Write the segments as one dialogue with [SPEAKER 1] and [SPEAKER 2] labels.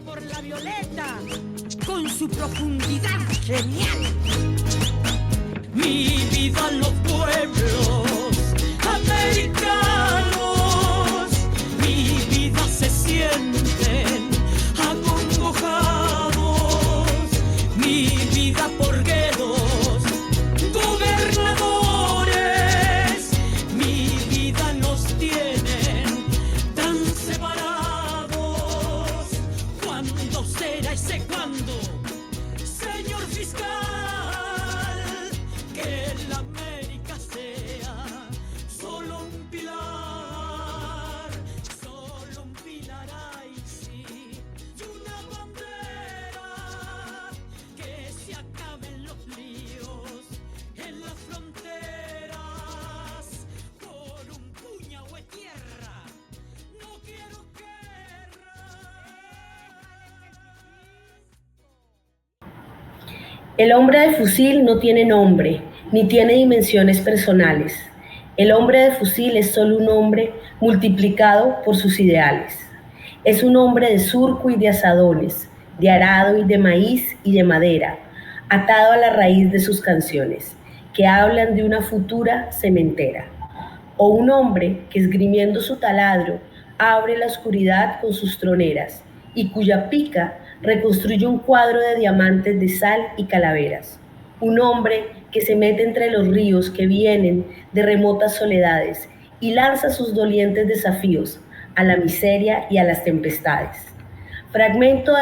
[SPEAKER 1] por la violeta, con su profundidad genial. Mi vida en los pueblos americanos, mi vida se sienten acongojados, mi vida por guetos, gobernadores, mi vida nos tienen tan separados. ¿Cuándo será ese cuándo, señor fiscal? Que la América sea solo un pilar, ay sí, y una bandera, que se acaben los líos en las fronteras, por un puñado de tierra, no quiero guerra.
[SPEAKER 2] El hombre de fusil no tiene nombre, ni tiene dimensiones personales. El hombre de fusil es solo un hombre multiplicado por sus ideales. Es un hombre de surco y de azadones, de arado y de maíz y de madera, atado a la raíz de sus canciones, que hablan de una futura cementera. O un hombre que esgrimiendo su taladro abre la oscuridad con sus troneras y cuya pica reconstruye un cuadro de diamantes de sal y calaveras. Un hombre que se mete entre los ríos que vienen de remotas soledades y lanza sus dolientes desafíos a la miseria y a las tempestades. Fragmento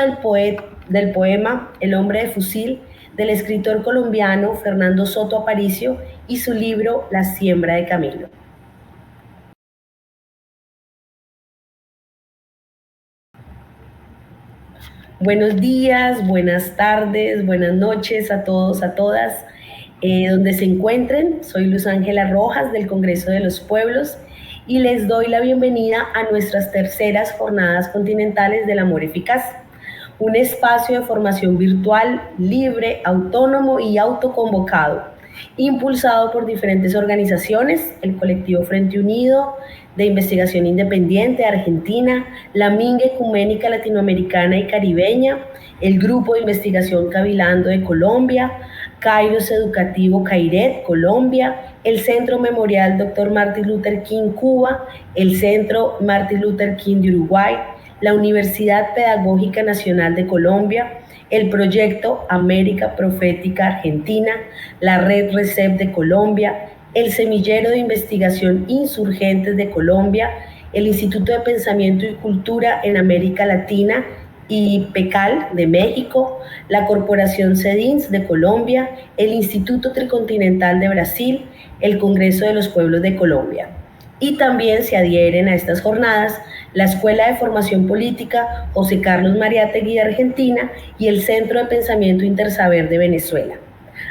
[SPEAKER 2] del poema El hombre de fusil, del escritor colombiano Fernando Soto Aparicio, y su libro La siembra de Camilo. Buenos días, buenas tardes, buenas noches a todos, a todas, donde se encuentren. Soy Luz Ángela Rojas del Congreso de los Pueblos y les doy la bienvenida a nuestras terceras jornadas continentales del amor eficaz, un espacio de formación virtual, libre, autónomo y autoconvocado, impulsado por diferentes organizaciones, el Colectivo Frente Unido de Investigación Independiente de Argentina, la Minga Ecuménica Latinoamericana y Caribeña, el Grupo de Investigación Cabilando de Colombia, Kairos Educativo Cairet, Colombia, el Centro Memorial Dr. Martin Luther King, Cuba, el Centro Martin Luther King de Uruguay, la Universidad Pedagógica Nacional de Colombia, el Proyecto América Profética Argentina, la Red RECEP de Colombia, el Semillero de Investigación Insurgentes de Colombia, el Instituto de Pensamiento y Cultura en América Latina y PECAL de México, la Corporación CEDINS de Colombia, el Instituto Tricontinental de Brasil, el Congreso de los Pueblos de Colombia. Y también se adhieren a estas jornadas la Escuela de Formación Política José Carlos Mariátegui de Argentina y el Centro de Pensamiento Intersaber de Venezuela.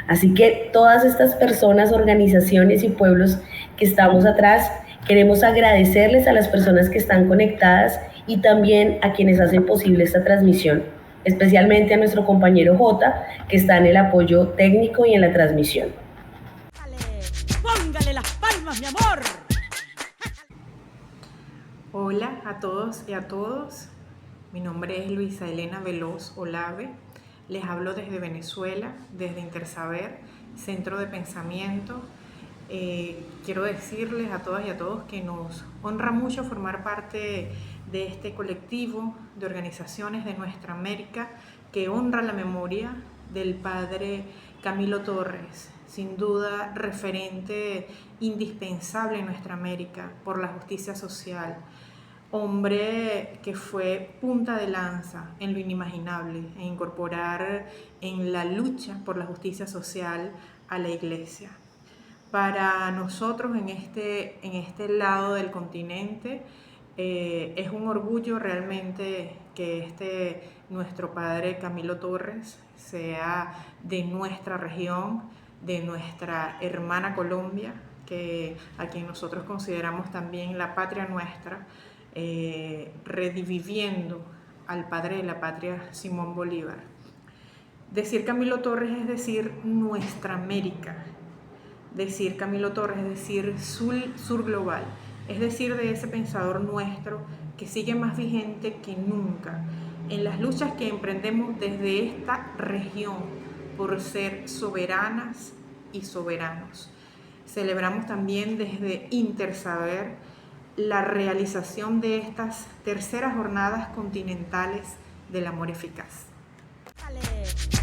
[SPEAKER 2] Así que todas estas personas, organizaciones y pueblos que estamos atrás, queremos agradecerles a las personas que están conectadas y también a quienes hacen posible esta transmisión, especialmente a nuestro compañero Jota, que está en el apoyo técnico y en la transmisión.
[SPEAKER 1] Póngale las palmas, mi amor.
[SPEAKER 3] Hola a todos y a todos, mi nombre es Luisa Elena Veloz Olave, les hablo desde Venezuela, desde Intersaber, Centro de Pensamiento. Quiero decirles a todas y a todos que nos honra mucho formar parte de este colectivo de organizaciones de nuestra América que honra la memoria del padre Camilo Torres, sin duda referente indispensable en nuestra América por la justicia social, hombre que fue punta de lanza en lo inimaginable, en incorporar en la lucha por la justicia social a la Iglesia. Para nosotros en este lado del continente es un orgullo realmente que nuestro padre Camilo Torres sea de nuestra región, de nuestra hermana Colombia, a quien nosotros consideramos también la patria nuestra, reviviendo al padre de la patria, Simón Bolívar. Decir Camilo Torres es decir nuestra América, decir Camilo Torres es decir sur global, es decir de ese pensador nuestro que sigue más vigente que nunca en las luchas que emprendemos desde esta región por ser soberanas y soberanos. Celebramos también desde Intersaber la realización de estas terceras jornadas continentales del amor eficaz.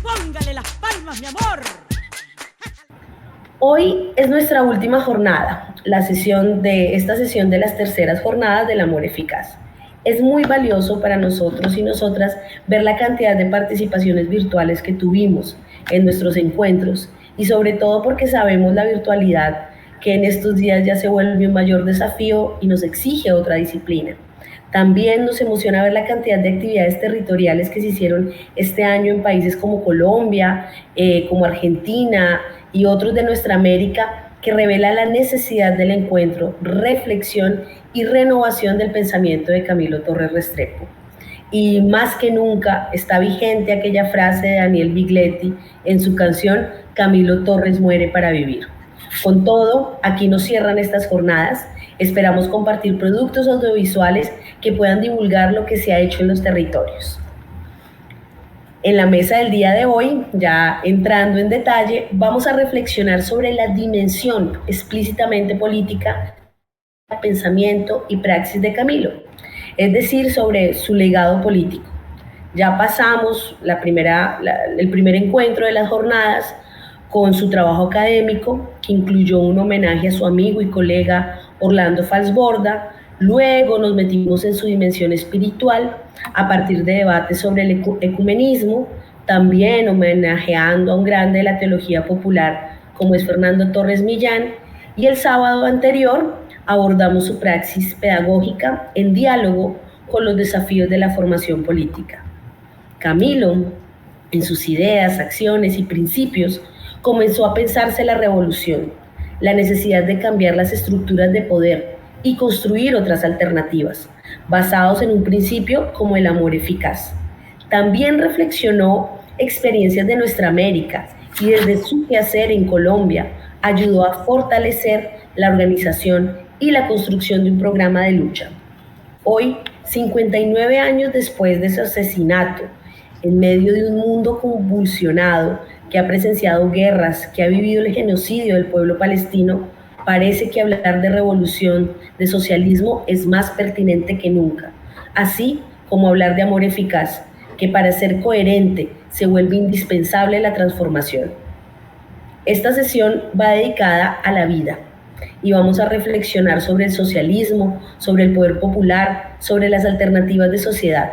[SPEAKER 1] Póngale las palmas, mi amor.
[SPEAKER 2] Hoy es nuestra última jornada, esta sesión de las terceras jornadas del amor eficaz. Es muy valioso para nosotros y nosotras ver la cantidad de participaciones virtuales que tuvimos en nuestros encuentros y sobre todo porque sabemos la virtualidad que en estos días ya se vuelve un mayor desafío y nos exige otra disciplina. También nos emociona ver la cantidad de actividades territoriales que se hicieron este año en países como Colombia, como Argentina y otros de nuestra América, que revela la necesidad del encuentro, reflexión y renovación del pensamiento de Camilo Torres Restrepo. Y más que nunca está vigente aquella frase de Daniel Bigletti en su canción Camilo Torres muere para vivir. Con todo, aquí nos cierran estas jornadas. Esperamos compartir productos audiovisuales que puedan divulgar lo que se ha hecho en los territorios. En la mesa del día de hoy, ya entrando en detalle, vamos a reflexionar sobre la dimensión explícitamente política, pensamiento y praxis de Camilo, es decir, sobre su legado político. Ya pasamos el primer encuentro de las jornadas con su trabajo académico, que incluyó un homenaje a su amigo y colega Orlando Falsborda. Luego nos metimos en su dimensión espiritual a partir de debates sobre el ecumenismo, también homenajeando a un grande de la teología popular como es Fernando Torres Millán, y el sábado anterior abordamos su praxis pedagógica en diálogo con los desafíos de la formación política. Camilo, en sus ideas, acciones y principios, comenzó a pensarse la revolución, la necesidad de cambiar las estructuras de poder y construir otras alternativas, basados en un principio como el amor eficaz. También reflexionó experiencias de nuestra América y desde su quehacer en Colombia ayudó a fortalecer la organización y la construcción de un programa de lucha. Hoy, 59 años después de su asesinato, en medio de un mundo convulsionado que ha presenciado guerras, que ha vivido el genocidio del pueblo palestino, parece que hablar de revolución, de socialismo, es más pertinente que nunca, así como hablar de amor eficaz, que para ser coherente se vuelve indispensable la transformación. Esta sesión va dedicada a la vida y vamos a reflexionar sobre el socialismo, sobre el poder popular, sobre las alternativas de sociedad.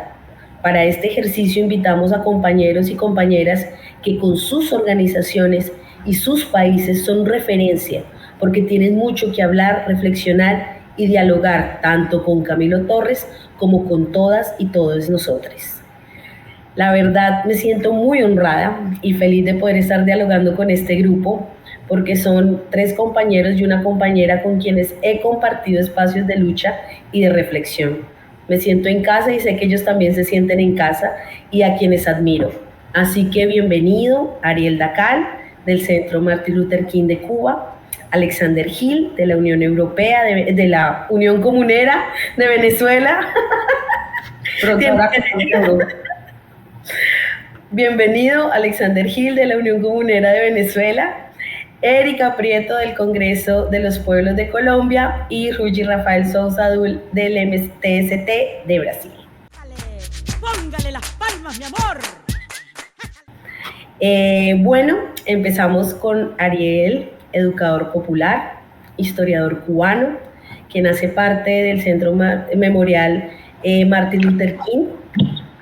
[SPEAKER 2] Para este ejercicio invitamos a compañeros y compañeras que con sus organizaciones y sus países son referencia, porque tienen mucho que hablar, reflexionar y dialogar tanto con Camilo Torres como con todas y todos nosotros. La verdad, me siento muy honrada y feliz de poder estar dialogando con este grupo, porque son 3 compañeros y una compañera con quienes he compartido espacios de lucha y de reflexión. Me siento en casa y sé que ellos también se sienten en casa y a quienes admiro. Así que bienvenido Ariel Dacal, del Centro Martin Luther King de Cuba, Alexander Gil, de la Unión Europea, de la Unión Comunera de Venezuela. Bienvenido Alexander Gil, de la Unión Comunera de Venezuela, Erika Prieto, del Congreso de los Pueblos de Colombia, y Rugi Rafael Sousa Dul, del MTST de Brasil.
[SPEAKER 1] Póngale las palmas, mi amor.
[SPEAKER 2] Bueno, empezamos con Ariel, educador popular, historiador cubano, quien hace parte del Centro Memorial Martin Luther King.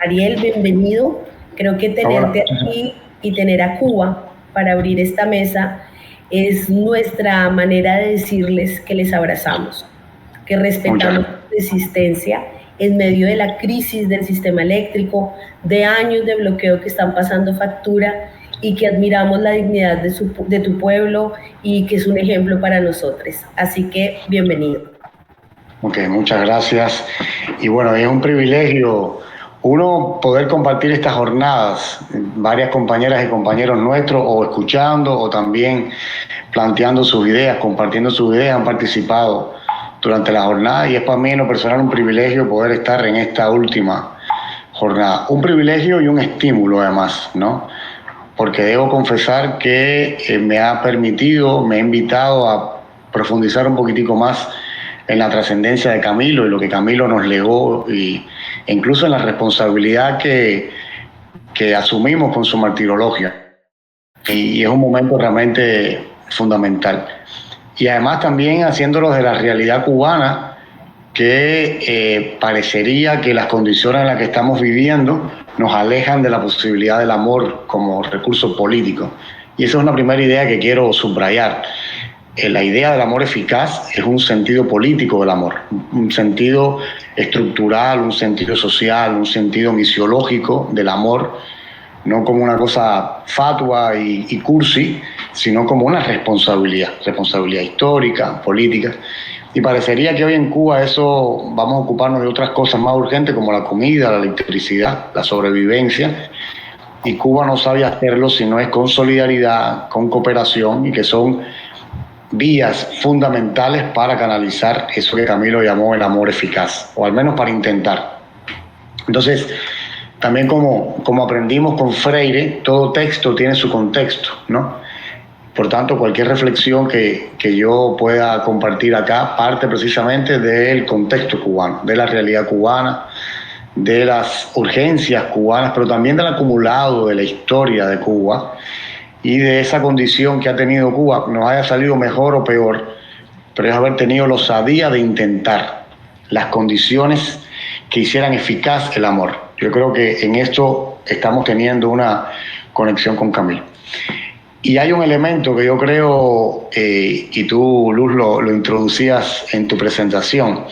[SPEAKER 2] Ariel, bienvenido. Creo que tenerte aquí y tener a Cuba para abrir esta mesa es nuestra manera de decirles que les abrazamos, que respetamos su existencia en medio de la crisis del sistema eléctrico, de años de bloqueo que están pasando factura, y que admiramos la dignidad de tu pueblo y que es un ejemplo para nosotros. Así que bienvenido.
[SPEAKER 4] Ok, muchas gracias. Y bueno, es un privilegio uno poder compartir estas jornadas, varias compañeras y compañeros nuestros, o escuchando o también planteando sus ideas, compartiendo sus ideas, han participado durante la jornada, y es para mí en lo personal un privilegio poder estar en esta última jornada. Un privilegio y un estímulo además, ¿no? Porque debo confesar que me ha invitado a profundizar un poquitico más en la trascendencia de Camilo y lo que Camilo nos legó, e incluso en la responsabilidad que asumimos con su martirologio. Y es un momento realmente fundamental. Y además también haciéndolo de la realidad cubana, que parecería que las condiciones en las que estamos viviendo nos alejan de la posibilidad del amor como recurso político. Y esa es una primera idea que quiero subrayar. La idea del amor eficaz es un sentido político del amor, un sentido estructural, un sentido social, un sentido misiológico del amor, no como una cosa fatua y cursi, sino como una responsabilidad histórica, política. Y parecería que hoy en Cuba eso vamos a ocuparnos de otras cosas más urgentes como la comida, la electricidad, la sobrevivencia. Y Cuba no sabe hacerlo si no es con solidaridad, con cooperación, y que son vías fundamentales para canalizar eso que Camilo llamó el amor eficaz, o al menos para intentar. Entonces, también como aprendimos con Freire, todo texto tiene su contexto, ¿no? Por tanto, cualquier reflexión que yo pueda compartir acá parte precisamente del contexto cubano, de la realidad cubana, de las urgencias cubanas, pero también del acumulado de la historia de Cuba y de esa condición que ha tenido Cuba, nos haya salido mejor o peor, pero es haber tenido la osadía de intentar las condiciones que hicieran eficaz el amor. Yo creo que en esto estamos teniendo una conexión con Camilo. Y hay un elemento que yo creo, y tú, Luz, lo introducías en tu presentación,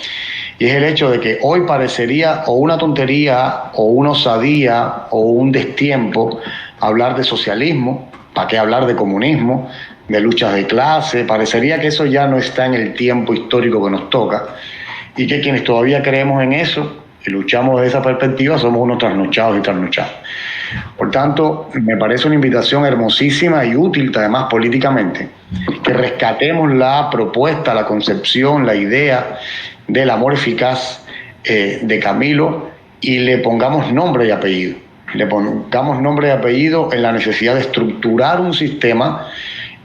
[SPEAKER 4] y es el hecho de que hoy parecería o una tontería, o una osadía, o un destiempo hablar de socialismo. ¿Para qué hablar de comunismo, de luchas de clase? Parecería que eso ya no está en el tiempo histórico que nos toca, y que quienes todavía creemos en eso y luchamos desde esa perspectiva somos unos trasnochados y trasnochados. Por tanto, me parece una invitación hermosísima y útil además políticamente, que rescatemos la propuesta, la concepción, la idea del amor eficaz de Camilo, y le pongamos nombre y apellido. Le pongamos nombre y apellido en la necesidad de estructurar un sistema,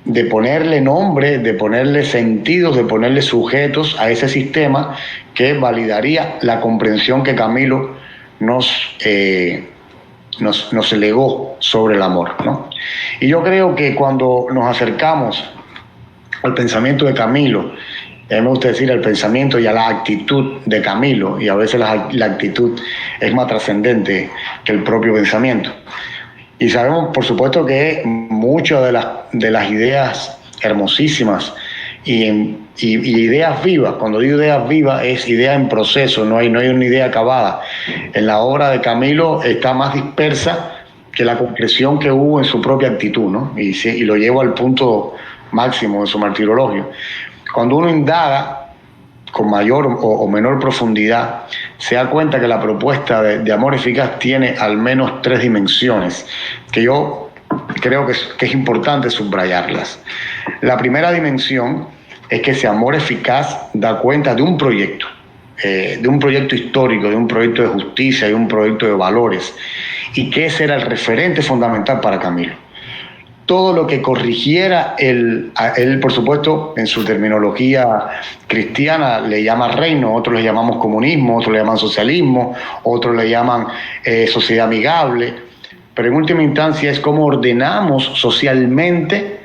[SPEAKER 4] de ponerle nombre, de ponerle sentidos, de ponerle sujetos a ese sistema que validaría la comprensión que Camilo nos legó sobre el amor, ¿no? Y yo creo que cuando nos acercamos al pensamiento de Camilo, a mí me gusta decir el pensamiento y a la actitud de Camilo, y a veces la actitud es más trascendente que el propio pensamiento. Y sabemos, por supuesto, que muchas de las ideas hermosísimas y ideas vivas, cuando digo ideas vivas es idea en proceso, no hay una idea acabada. En la obra de Camilo está más dispersa que la concreción que hubo en su propia actitud, ¿no? Y lo llevo al punto máximo de su martirologio. Cuando uno indaga con mayor o menor profundidad, se da cuenta que la propuesta de amor eficaz tiene al menos 3 dimensiones, que yo creo que es importante subrayarlas. La primera dimensión es que ese amor eficaz da cuenta de un proyecto histórico, de un proyecto de justicia, de un proyecto de valores, y que ese era el referente fundamental para Camilo. Todo lo que corrigiera él, por supuesto, en su terminología cristiana le llama reino, otros le llamamos comunismo, otros le llaman socialismo, otros le llaman sociedad amigable, pero en última instancia es cómo ordenamos socialmente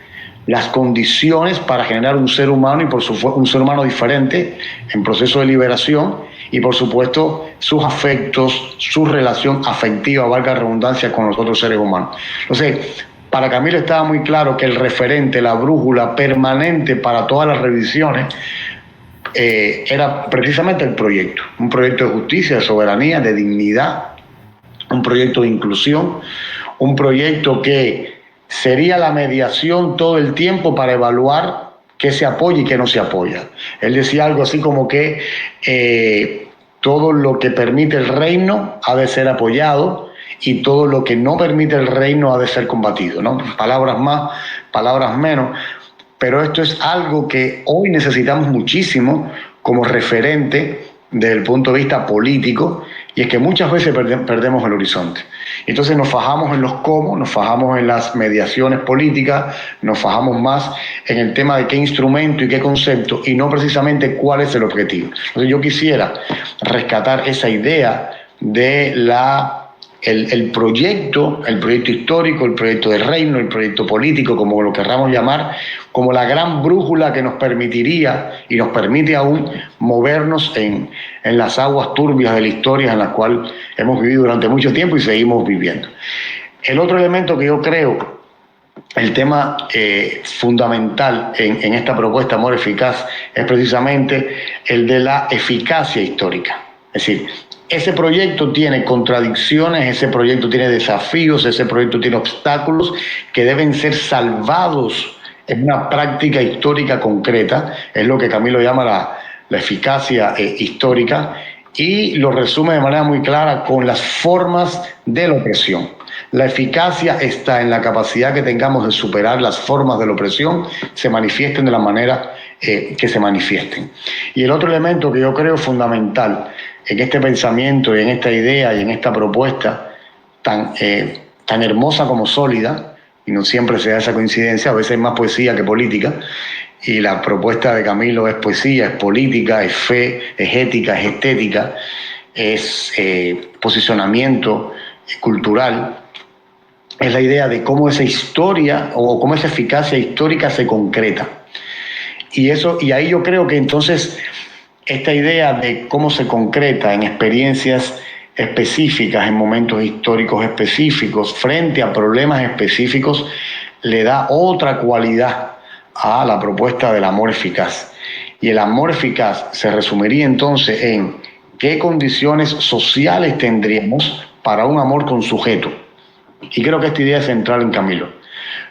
[SPEAKER 4] las condiciones para generar un ser humano, y por supuesto un ser humano diferente en proceso de liberación, y por supuesto sus afectos, su relación afectiva, valga la redundancia, con los otros seres humanos. Entonces, para Camilo estaba muy claro que el referente, la brújula permanente para todas las revisiones era precisamente el proyecto, un proyecto de justicia, de soberanía, de dignidad, un proyecto de inclusión, un proyecto que sería la mediación todo el tiempo para evaluar qué se apoya y qué no se apoya. Él decía algo así como que todo lo que permite el reino ha de ser apoyado, y todo lo que no permite el reino ha de ser combatido, ¿no? Palabras más, palabras menos, pero esto es algo que hoy necesitamos muchísimo como referente desde el punto de vista político, y es que muchas veces perdemos el horizonte. Entonces nos fajamos en los cómo, nos fajamos en las mediaciones políticas, nos fajamos más en el tema de qué instrumento y qué concepto, y no precisamente cuál es el objetivo. Entonces yo quisiera rescatar esa idea de el proyecto histórico, el proyecto de reino, el proyecto político, como lo querramos llamar, como la gran brújula que nos permitiría y nos permite aún movernos en las aguas turbias de la historia en la cual hemos vivido durante mucho tiempo y seguimos viviendo. El otro elemento que yo creo, el tema fundamental en esta propuesta Amor Eficaz, es precisamente el de la eficacia histórica. Es decir, ese proyecto tiene contradicciones, ese proyecto tiene desafíos, ese proyecto tiene obstáculos que deben ser salvados en una práctica histórica concreta. Es lo que Camilo llama la eficacia histórica, y lo resume de manera muy clara con las formas de la opresión. La eficacia está en la capacidad que tengamos de superar las formas de la opresión, se manifiesten de la manera que se manifiesten. Y el otro elemento que yo creo fundamental en este pensamiento y en esta idea y en esta propuesta tan hermosa como sólida, y no siempre se da esa coincidencia, a veces es más poesía que política, y la propuesta de Camilo es poesía, es política, es fe, es ética, es estética, es posicionamiento cultural, es la idea de cómo esa historia o cómo esa eficacia histórica se concreta. Y ahí yo creo que entonces esta idea de cómo se concreta en experiencias específicas, en momentos históricos específicos, frente a problemas específicos, le da otra cualidad a la propuesta del amor eficaz. Y el amor eficaz se resumiría entonces en qué condiciones sociales tendríamos para un amor con sujeto. Y creo que esta idea es central en Camilo.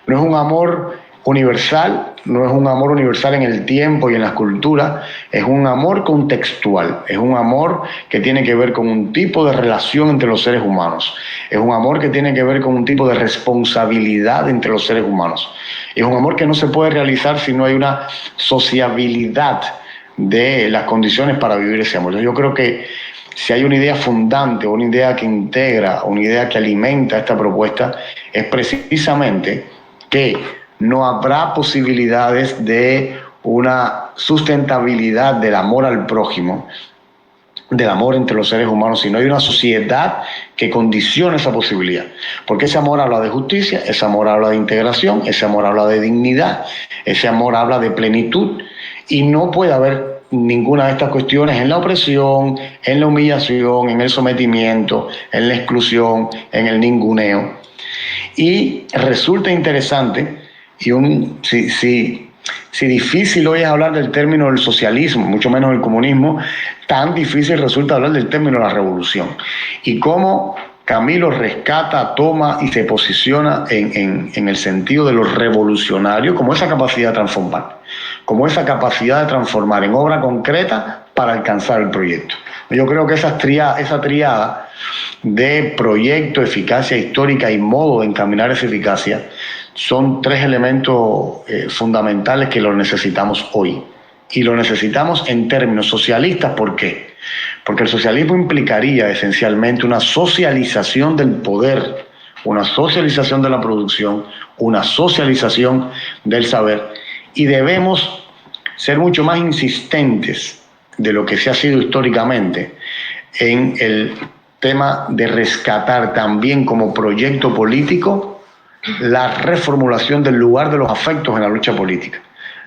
[SPEAKER 4] No es un amor universal, no es un amor universal en el tiempo y en la cultura, es un amor contextual, es un amor que tiene que ver con un tipo de relación entre los seres humanos, es un amor que tiene que ver con un tipo de responsabilidad entre los seres humanos, es un amor que no se puede realizar si no hay una sociabilidad de las condiciones para vivir ese amor. Yo creo que si hay una idea fundante, una idea que integra, una idea que alimenta esta propuesta, es precisamente que no habrá posibilidades de una sustentabilidad del amor al prójimo, del amor entre los seres humanos, si no hay una sociedad que condicione esa posibilidad. Porque ese amor habla de justicia, ese amor habla de integración, ese amor habla de dignidad, ese amor habla de plenitud, y no puede haber ninguna de estas cuestiones en la opresión, en la humillación, en el sometimiento, en la exclusión, en el ninguneo. Y resulta interesante, y si difícil hoy es hablar del término del socialismo, mucho menos del comunismo, tan difícil resulta hablar del término de la revolución. Y cómo Camilo rescata, toma y se posiciona en el sentido de lo revolucionario, como esa capacidad de transformar, como esa capacidad de transformar en obra concreta para alcanzar el proyecto. Yo creo que esa triada de proyecto, eficacia histórica y modo de encaminar esa eficacia son tres elementos fundamentales que los necesitamos hoy. Y lo necesitamos en términos socialistas. ¿Por qué? Porque el socialismo implicaría esencialmente una socialización del poder, una socialización de la producción, una socialización del saber, y debemos ser mucho más insistentes de lo que se ha sido históricamente en el tema de rescatar también como proyecto político la reformulación del lugar de los afectos en la lucha política,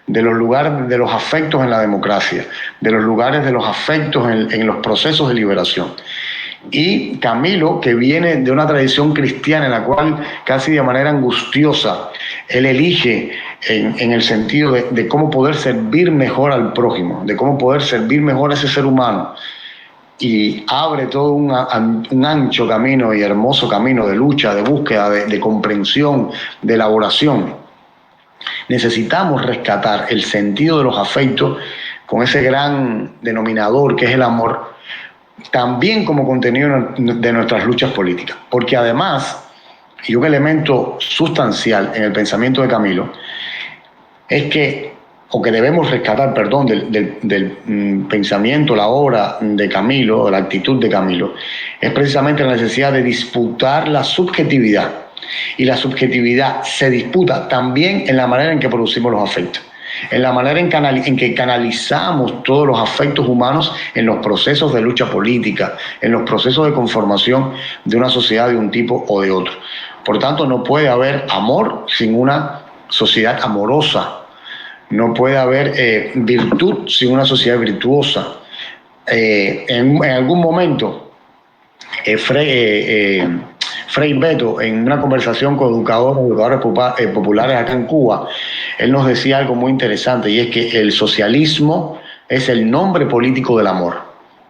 [SPEAKER 4] de los lugares de los afectos en la democracia, de los lugares de los afectos en los procesos de liberación. Y Camilo, que viene de una tradición cristiana en la cual casi de manera angustiosa él elige en el sentido de cómo poder servir mejor al prójimo, de cómo poder servir mejor a ese ser humano, y abre todo un ancho camino y hermoso camino de lucha, de búsqueda, de comprensión, de elaboración. Necesitamos rescatar el sentido de los afectos con ese gran denominador que es el amor, también como contenido de nuestras luchas políticas. Porque además, y un elemento sustancial en el pensamiento de Camilo, es que o que debemos rescatar, perdón, del pensamiento, la obra de Camilo, la actitud de Camilo, es precisamente la necesidad de disputar la subjetividad. Y la subjetividad se disputa también en la manera en que producimos los afectos, en la manera en que canalizamos todos los afectos humanos en los procesos de lucha política, en los procesos de conformación de una sociedad de un tipo o de otro. Por tanto, no puede haber amor sin una sociedad amorosa. No puede haber virtud sin una sociedad virtuosa. En algún momento, Frei Beto, en una conversación con educadores populares acá en Cuba, él nos decía algo muy interesante, y es que el socialismo es el nombre político del amor,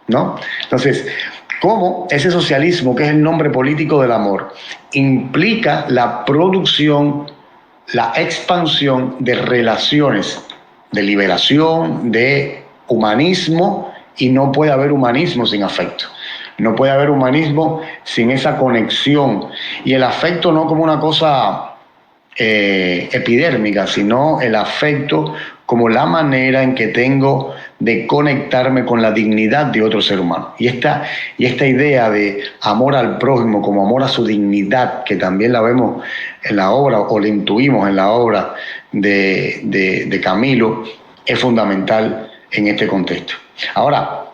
[SPEAKER 4] ¿no? Entonces, ¿cómo ese socialismo, que es el nombre político del amor, implica la producción, la expansión de relaciones, de liberación, de humanismo, y no puede haber humanismo sin afecto? No puede haber humanismo sin esa conexión. Y el afecto no como una cosa epidérmica, sino el afecto como la manera en que tengo de conectarme con la dignidad de otro ser humano. Y esta idea de amor al prójimo como amor a su dignidad, que también la vemos en la obra, o la intuimos en la obra de Camilo, es fundamental en este contexto. Ahora,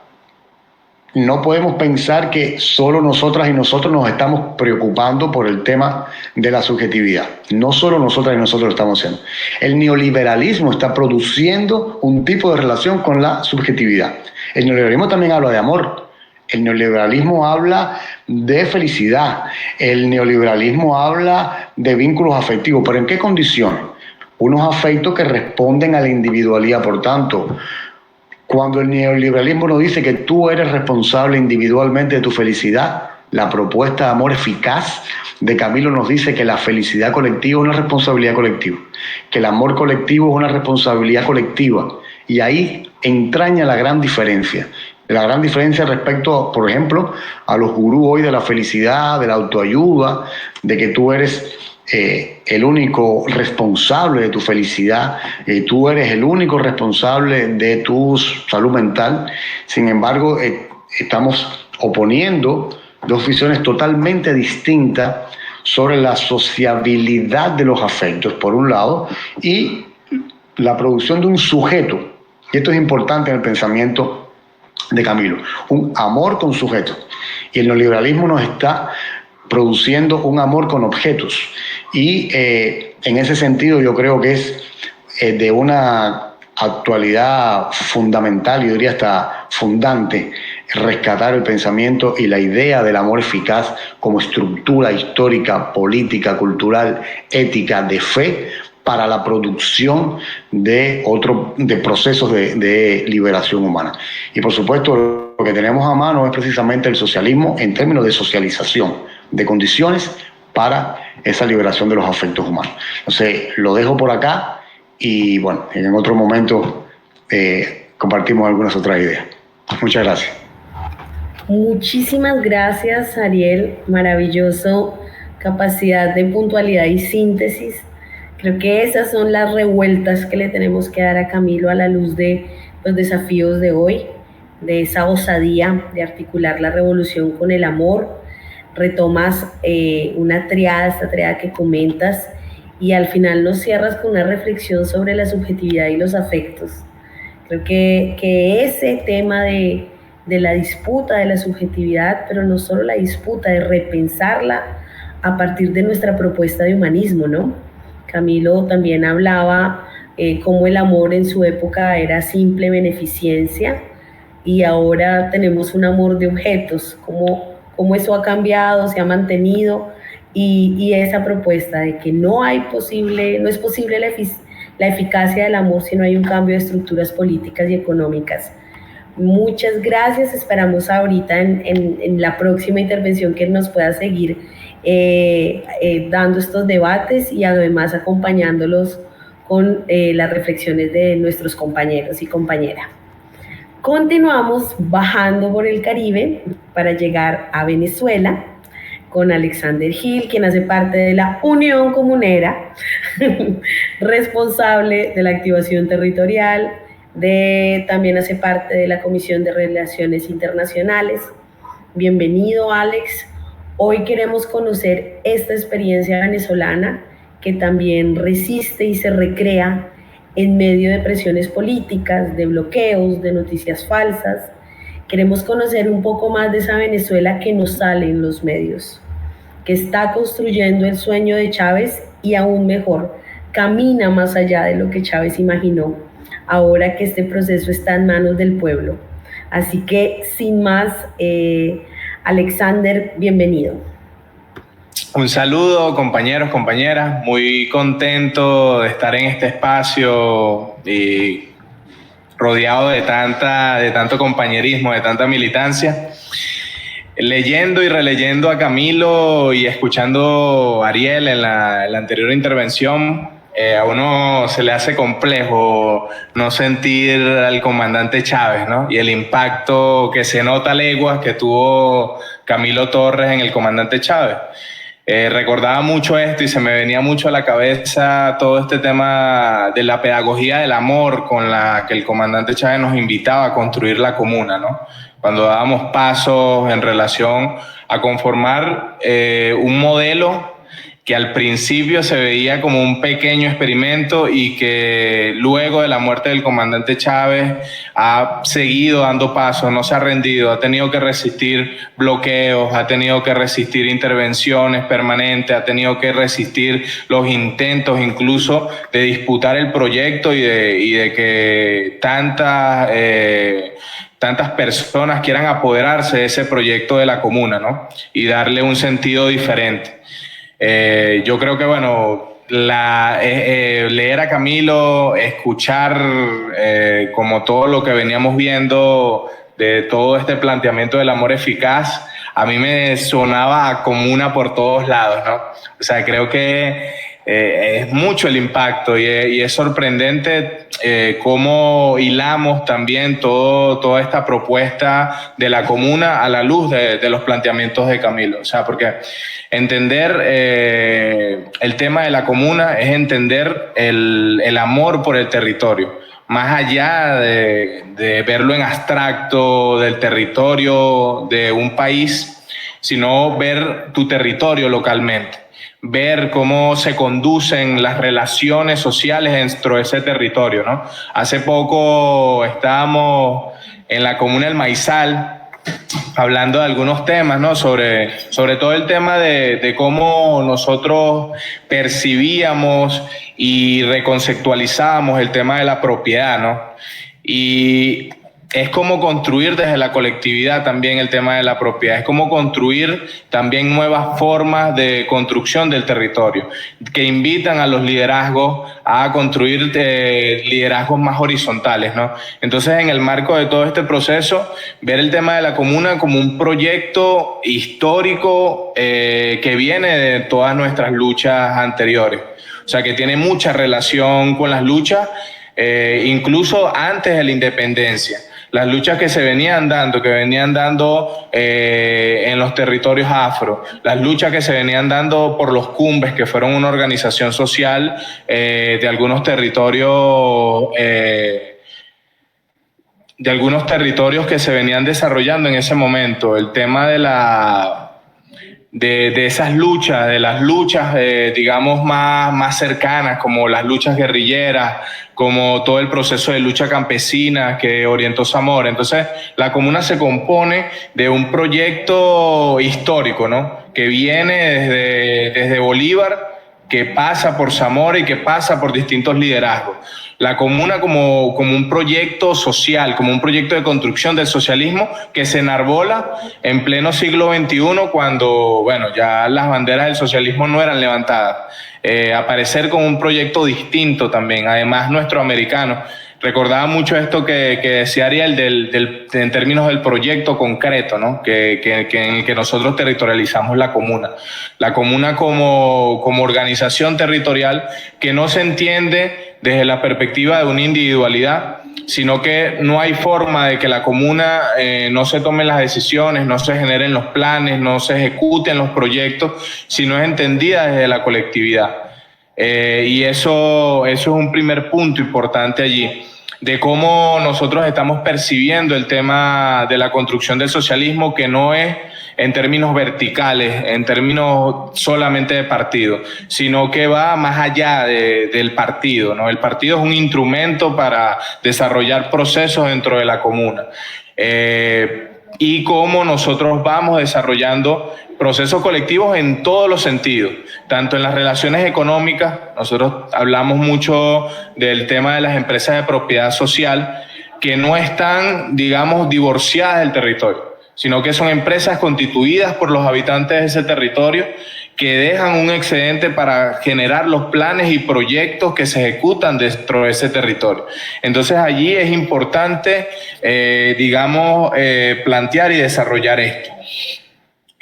[SPEAKER 4] no podemos pensar que solo nosotras y nosotros nos estamos preocupando por el tema de la subjetividad. No solo nosotras y nosotros lo estamos haciendo. El neoliberalismo está produciendo un tipo de relación con la subjetividad. El neoliberalismo también habla de amor. El neoliberalismo habla de felicidad. El neoliberalismo habla de vínculos afectivos. ¿Pero en qué condiciones? Unos afectos que responden a la individualidad. Por tanto, cuando el neoliberalismo nos dice que tú eres responsable individualmente de tu felicidad, la propuesta de amor eficaz de Camilo nos dice que la felicidad colectiva es una responsabilidad colectiva, que el amor colectivo es una responsabilidad colectiva. Y ahí entraña la gran diferencia. La gran diferencia respecto, por ejemplo, a los gurús hoy de la felicidad, de la autoayuda, de que tú eres el único responsable de tu felicidad, tú eres el único responsable de tu salud mental. Sin embargo, estamos oponiendo dos visiones totalmente distintas sobre la sociabilidad de los afectos, por un lado, y la producción de un sujeto. Y esto es importante en el pensamiento de Camilo, un amor con sujetos. Y el neoliberalismo nos está produciendo un amor con objetos. Y en ese sentido yo creo que es de una actualidad fundamental, yo diría hasta fundante, rescatar el pensamiento y la idea del amor eficaz como estructura histórica, política, cultural, ética, de fe, para la producción de procesos de liberación humana. Y por supuesto, lo que tenemos a mano es precisamente el socialismo en términos de socialización, de condiciones para esa liberación de los afectos humanos. Entonces, lo dejo por acá y, bueno, en otro momento compartimos algunas otras ideas. Muchas gracias.
[SPEAKER 2] Muchísimas gracias, Ariel. Maravilloso, capacidad de puntualidad y síntesis. Creo que esas son las revueltas que le tenemos que dar a Camilo a la luz de los desafíos de hoy, de esa osadía de articular la revolución con el amor. Retomas una triada, esta triada que comentas, y al final nos cierras con una reflexión sobre la subjetividad y los afectos. Creo que ese tema de la disputa de la subjetividad, pero no solo la disputa, de repensarla a partir de nuestra propuesta de humanismo, ¿no? Camilo también hablaba cómo el amor en su época era simple beneficencia y ahora tenemos un amor de objetos, cómo eso ha cambiado, se ha mantenido, y esa propuesta de que no es posible la eficacia del amor si no hay un cambio de estructuras políticas y económicas. Muchas gracias, esperamos ahorita en la próxima intervención que nos pueda seguir dando estos debates y además acompañándolos con las reflexiones de nuestros compañeros y compañeras. Continuamos bajando por el Caribe para llegar a Venezuela con Alexander Gil, quien hace parte de la Unión Comunera, responsable de la activación territorial, también hace parte de la Comisión de Relaciones Internacionales. Bienvenido, Alex. Hoy queremos conocer esta experiencia venezolana que también resiste y se recrea en medio de presiones políticas, de bloqueos, de noticias falsas. Queremos conocer un poco más de esa Venezuela que nos sale en los medios, que está construyendo el sueño de Chávez y aún mejor, camina más allá de lo que Chávez imaginó, ahora que este proceso está en manos del pueblo. Así que, sin más, Alexander, bienvenido.
[SPEAKER 5] Un saludo, compañeros, compañeras. Muy contento de estar en este espacio y rodeado de tanto compañerismo, de tanta militancia. Leyendo y releyendo a Camilo y escuchando a Ariel en la anterior intervención, a uno se le hace complejo no sentir al comandante Chávez, ¿no? Y el impacto que se nota a leguas que tuvo Camilo Torres en el comandante Chávez. Recordaba mucho esto y se me venía mucho a la cabeza todo este tema de la pedagogía del amor con la que el comandante Chávez nos invitaba a construir la comuna, ¿no? Cuando dábamos pasos en relación a conformar un modelo que al principio se veía como un pequeño experimento y que luego de la muerte del comandante Chávez ha seguido dando pasos, no se ha rendido, ha tenido que resistir bloqueos, ha tenido que resistir intervenciones permanentes, ha tenido que resistir los intentos incluso de disputar el proyecto y de que tantas personas quieran apoderarse de ese proyecto de la comuna, ¿no? Y darle un sentido diferente. Yo creo que, bueno, leer a Camilo, escuchar como todo lo que veníamos viendo de todo este planteamiento del amor eficaz, a mí me sonaba a comuna por todos lados, ¿no? O sea, creo que es mucho el impacto y es sorprendente cómo hilamos también toda esta propuesta de la comuna a la luz de los planteamientos de Camilo. O sea, porque entender el tema de la comuna es entender el amor por el territorio, más allá de verlo en abstracto del territorio de un país, sino ver tu territorio localmente, ver cómo se conducen las relaciones sociales dentro de ese territorio, ¿no? Hace poco estábamos en la comuna del Maizal hablando de algunos temas, ¿no? Sobre todo el tema de cómo nosotros percibíamos y reconceptualizábamos el tema de la propiedad, ¿no? Y es como construir desde la colectividad también el tema de la propiedad, es como construir también nuevas formas de construcción del territorio, que invitan a los liderazgos a construir liderazgos más horizontales, ¿no? Entonces, en el marco de todo este proceso, ver el tema de la comuna como un proyecto histórico que viene de todas nuestras luchas anteriores, o sea, que tiene mucha relación con las luchas, incluso antes de la independencia. Las luchas que venían dando en los territorios afro, las luchas que se venían dando por los Cumbes, que fueron una organización social de algunos territorios que se venían desarrollando en ese momento. El tema de esas luchas, de las luchas digamos más cercanas, como las luchas guerrilleras, como todo el proceso de lucha campesina que orientó Zamora. Entonces, la comuna se compone de un proyecto histórico, ¿no? Que viene desde Bolívar, que pasa por Zamora y que pasa por distintos liderazgos. La comuna como un proyecto social, como un proyecto de construcción del socialismo que se enarbola en pleno siglo XXI, cuando, bueno, ya las banderas del socialismo no eran levantadas. Aparecer con un proyecto distinto también, además nuestro americano. Recordaba mucho esto que decía Ariel en términos del proyecto concreto, ¿no? En el que nosotros territorializamos la comuna. La comuna como organización territorial que no se entiende desde la perspectiva de una individualidad, sino que no hay forma de que la comuna no se tomen las decisiones, no se generen los planes, no se ejecuten los proyectos, si no es entendida desde la colectividad. Y eso es un primer punto importante allí, de cómo nosotros estamos percibiendo el tema de la construcción del socialismo, que no es en términos verticales, en términos solamente de partido, sino que va más allá del partido, ¿no? El partido es un instrumento para desarrollar procesos dentro de la comuna. Y cómo nosotros vamos desarrollando procesos colectivos en todos los sentidos, tanto en las relaciones económicas. Nosotros hablamos mucho del tema de las empresas de propiedad social, que no están, digamos, divorciadas del territorio, sino que son empresas constituidas por los habitantes de ese territorio que dejan un excedente para generar los planes y proyectos que se ejecutan dentro de ese territorio. Entonces allí es importante, plantear y desarrollar esto.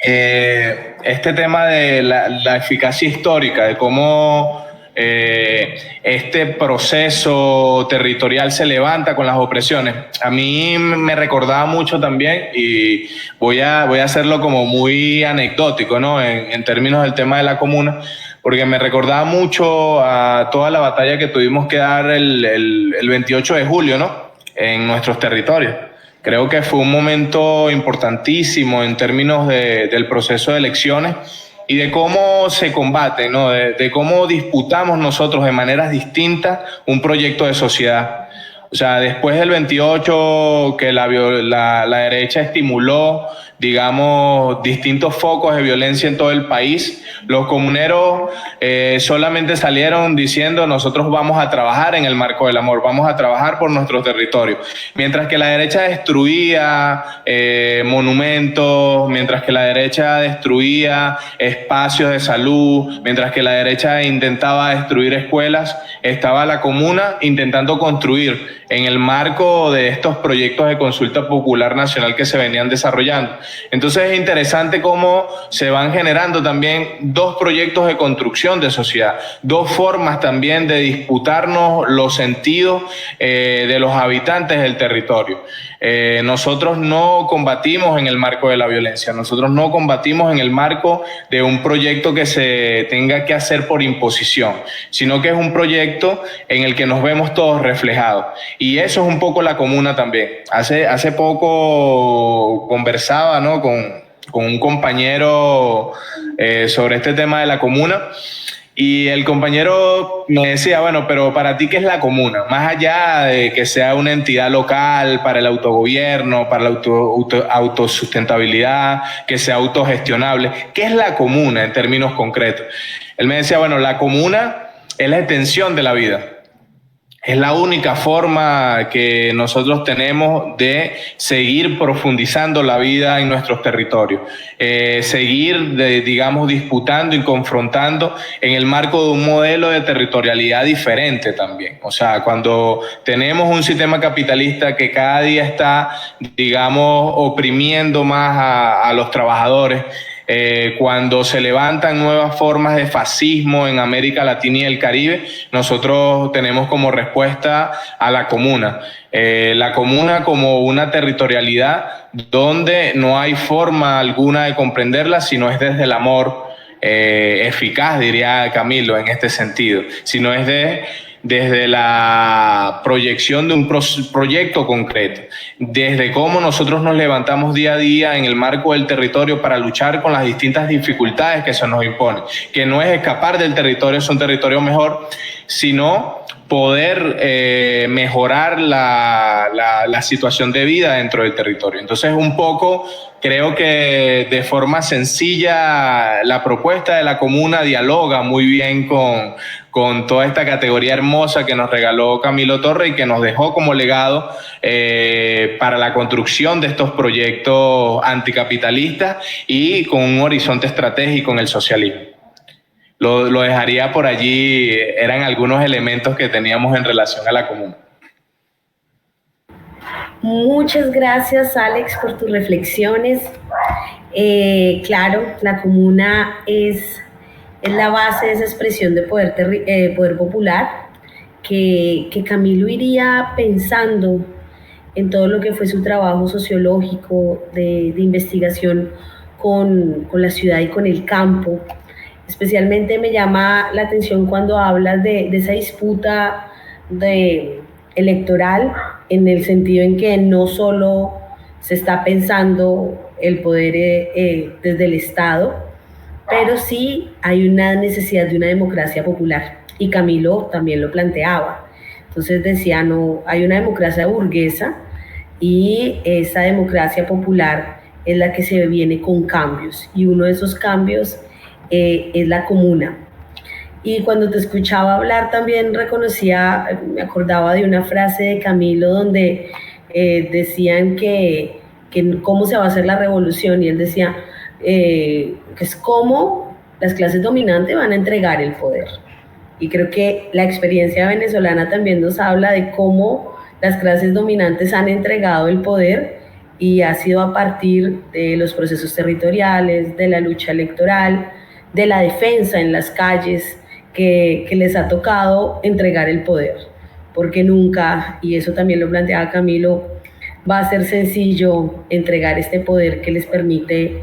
[SPEAKER 5] Este tema de la eficacia histórica, de cómo este proceso territorial se levanta con las opresiones, a mí me recordaba mucho también, y voy a hacerlo como muy anecdótico, ¿no? En términos del tema de la comuna, porque me recordaba mucho a toda la batalla que tuvimos que dar el 28 de julio, ¿no? En nuestros territorios. Creo que fue un momento importantísimo en términos del proceso de elecciones y de cómo se combate, ¿no? De cómo disputamos nosotros de maneras distintas un proyecto de sociedad. O sea, después del 28, que la derecha estimuló, digamos, distintos focos de violencia en todo el país, los comuneros solamente salieron diciendo: nosotros vamos a trabajar en el marco del amor, vamos a trabajar por nuestro territorio. Mientras que la derecha destruía monumentos, mientras que la derecha destruía espacios de salud, mientras que la derecha intentaba destruir escuelas, estaba la comuna intentando construir en el marco de estos proyectos de consulta popular nacional que se venían desarrollando. Entonces es interesante cómo se van generando también dos proyectos de construcción de sociedad, dos formas también de disputarnos los sentidos de los habitantes del territorio. Nosotros no combatimos en el marco de la violencia, nosotros no combatimos en el marco de un proyecto que se tenga que hacer por imposición, sino que es un proyecto en el que nos vemos todos reflejados. Y eso es un poco la comuna también. Hace poco conversaba, ¿no?, con un compañero sobre este tema de la comuna, y el compañero me decía: bueno, pero para ti, ¿qué es la comuna? Más allá de que sea una entidad local para el autogobierno, para la autosustentabilidad, que sea autogestionable, ¿qué es la comuna en términos concretos? Él me decía: bueno, la comuna es la extensión de la vida. Es la única forma que nosotros tenemos de seguir profundizando la vida en nuestros territorios, seguir, digamos, disputando y confrontando en el marco de un modelo de territorialidad diferente también. O sea, cuando tenemos un sistema capitalista que cada día está, digamos, oprimiendo más a los trabajadores, cuando se levantan nuevas formas de fascismo en América Latina y el Caribe, nosotros tenemos como respuesta a la comuna. La comuna como una territorialidad donde no hay forma alguna de comprenderla, sino es desde el amor eficaz, diría Camilo, en este sentido, sino es desde la proyección de un proyecto concreto, desde cómo nosotros nos levantamos día a día en el marco del territorio para luchar con las distintas dificultades que se nos imponen, que no es escapar del territorio, es un territorio mejor, sino poder mejorar la situación de vida dentro del territorio. Entonces, un poco, creo que de forma sencilla la propuesta de la comuna dialoga muy bien con toda esta categoría hermosa que nos regaló Camilo Torre y que nos dejó como legado para la construcción de estos proyectos anticapitalistas y con un horizonte estratégico en el socialismo. Lo dejaría por allí, eran algunos elementos que teníamos en relación a la comuna.
[SPEAKER 2] Muchas gracias, Alex, por tus reflexiones. Claro, la comuna es la base de esa expresión de poder popular, que Camilo iría pensando en todo lo que fue su trabajo sociológico de investigación con la ciudad y con el campo. Especialmente me llama la atención cuando hablas de esa disputa electoral, en el sentido en que no solo se está pensando el poder desde el Estado, pero sí hay una necesidad de una democracia popular. Y Camilo también lo planteaba. Entonces decía, no, hay una democracia burguesa y esa democracia popular es la que se viene con cambios. Y uno de esos cambios es la comuna. Y cuando te escuchaba hablar también reconocía, me acordaba de una frase de Camilo donde decían que cómo se va a hacer la revolución, y él decía que es cómo las clases dominantes van a entregar el poder. Y creo que la experiencia venezolana también nos habla de cómo las clases dominantes han entregado el poder, y ha sido a partir de los procesos territoriales, de la lucha electoral, de la defensa en las calles, que les ha tocado entregar el poder, porque nunca, y eso también lo planteaba Camilo, va a ser sencillo entregar este poder que les permite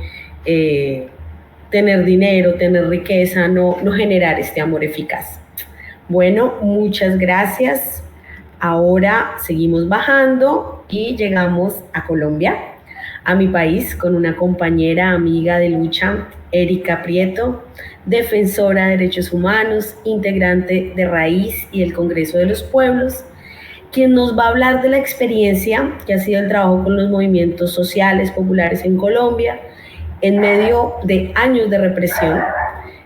[SPEAKER 2] tener dinero, tener riqueza, no generar este amor eficaz. Bueno, muchas gracias. Ahora seguimos bajando y llegamos a Colombia, a mi país, con una compañera, amiga de lucha, Erika Prieto, defensora de derechos humanos, integrante de Raíz y el Congreso de los Pueblos, quien nos va a hablar de la experiencia que ha sido el trabajo con los movimientos sociales populares en Colombia, en medio de años de represión,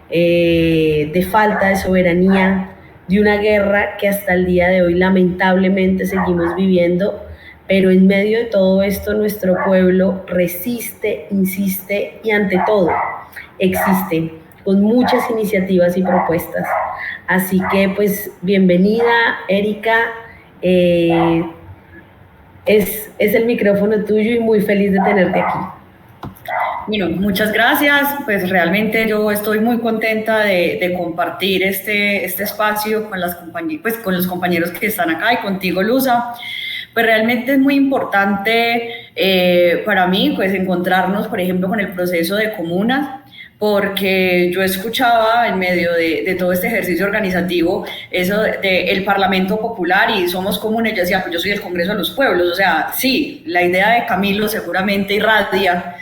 [SPEAKER 2] de falta de soberanía, de una guerra que hasta el día de hoy lamentablemente seguimos viviendo, pero en medio de todo esto nuestro pueblo resiste, insiste y ante todo existe, con muchas iniciativas y propuestas. Así que pues bienvenida, Erika, es el micrófono tuyo y muy feliz de tenerte aquí.
[SPEAKER 6] Bueno, muchas gracias. Pues realmente yo estoy muy contenta de compartir este espacio con con los compañeros que están acá y contigo, Luza. Pues realmente es muy importante para mí pues encontrarnos, por ejemplo, con el proceso de comunas, porque yo escuchaba en medio de todo este ejercicio organizativo eso del Parlamento Popular y somos comunes. Yo decía, pues yo soy el Congreso de los Pueblos. O sea, sí, la idea de Camilo seguramente irradia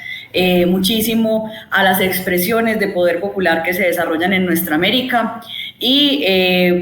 [SPEAKER 6] muchísimo a las expresiones de poder popular que se desarrollan en nuestra América. Y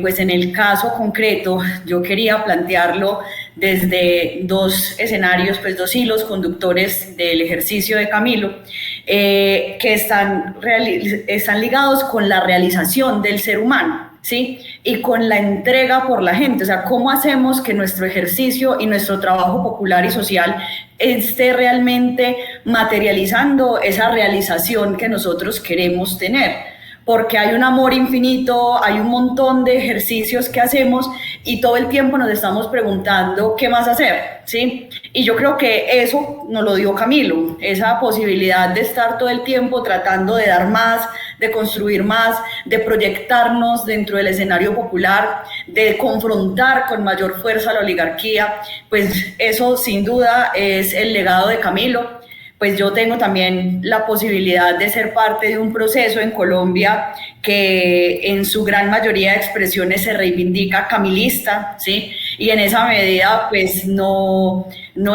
[SPEAKER 6] pues en el caso concreto yo quería plantearlo desde dos escenarios, pues dos hilos conductores del ejercicio de Camilo, que están ligados con la realización del ser humano, ¿sí? Y con la entrega por la gente. O sea, ¿cómo hacemos que nuestro ejercicio y nuestro trabajo popular y social esté realmente materializando esa realización que nosotros queremos tener? Porque hay un amor infinito, hay un montón de ejercicios que hacemos y todo el tiempo nos estamos preguntando qué más hacer, ¿sí? Y yo creo que eso nos lo dio Camilo, esa posibilidad de estar todo el tiempo tratando de dar más, de construir más, de proyectarnos dentro del escenario popular, de confrontar con mayor fuerza a la oligarquía. Pues eso sin duda es el legado de Camilo. Pues yo tengo también la posibilidad de ser parte de un proceso en Colombia que en su gran mayoría de expresiones se reivindica camilista, ¿sí? Y en esa medida pues no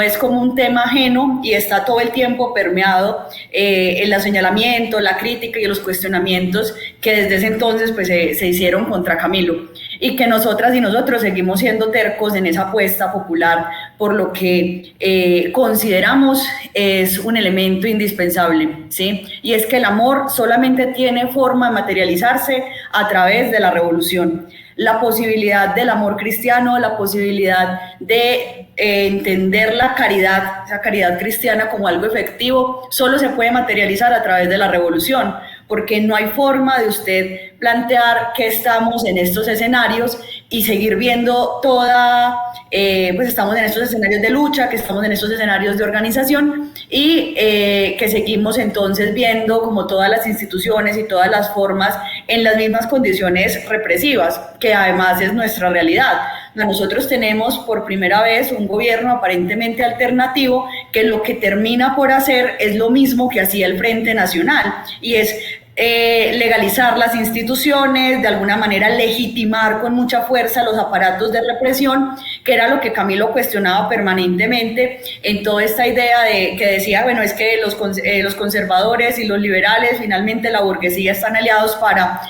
[SPEAKER 6] es como un tema ajeno y está todo el tiempo permeado en el señalamiento, la crítica y los cuestionamientos que desde ese entonces pues se hicieron contra Camilo, y que nosotras y nosotros seguimos siendo tercos en esa apuesta popular por lo que consideramos es un elemento indispensable, ¿sí? Y es que el amor solamente tiene forma de materializarse a través de la revolución. La posibilidad del amor cristiano, la posibilidad de entender la caridad, esa caridad cristiana como algo efectivo, solo se puede materializar a través de la revolución, porque no hay forma de usted plantear que estamos en estos escenarios y seguir viendo pues estamos en estos escenarios de lucha, que estamos en estos escenarios de organización y que seguimos entonces viendo como todas las instituciones y todas las formas en las mismas condiciones represivas, que además es nuestra realidad. Nosotros tenemos por primera vez un gobierno aparentemente alternativo que lo que termina por hacer es lo mismo que hacía el Frente Nacional, y es legalizar las instituciones, de alguna manera legitimar con mucha fuerza los aparatos de represión, que era lo que Camilo cuestionaba permanentemente en toda esta idea de que decía, bueno, es que los conservadores y los liberales, finalmente la burguesía, están aliados para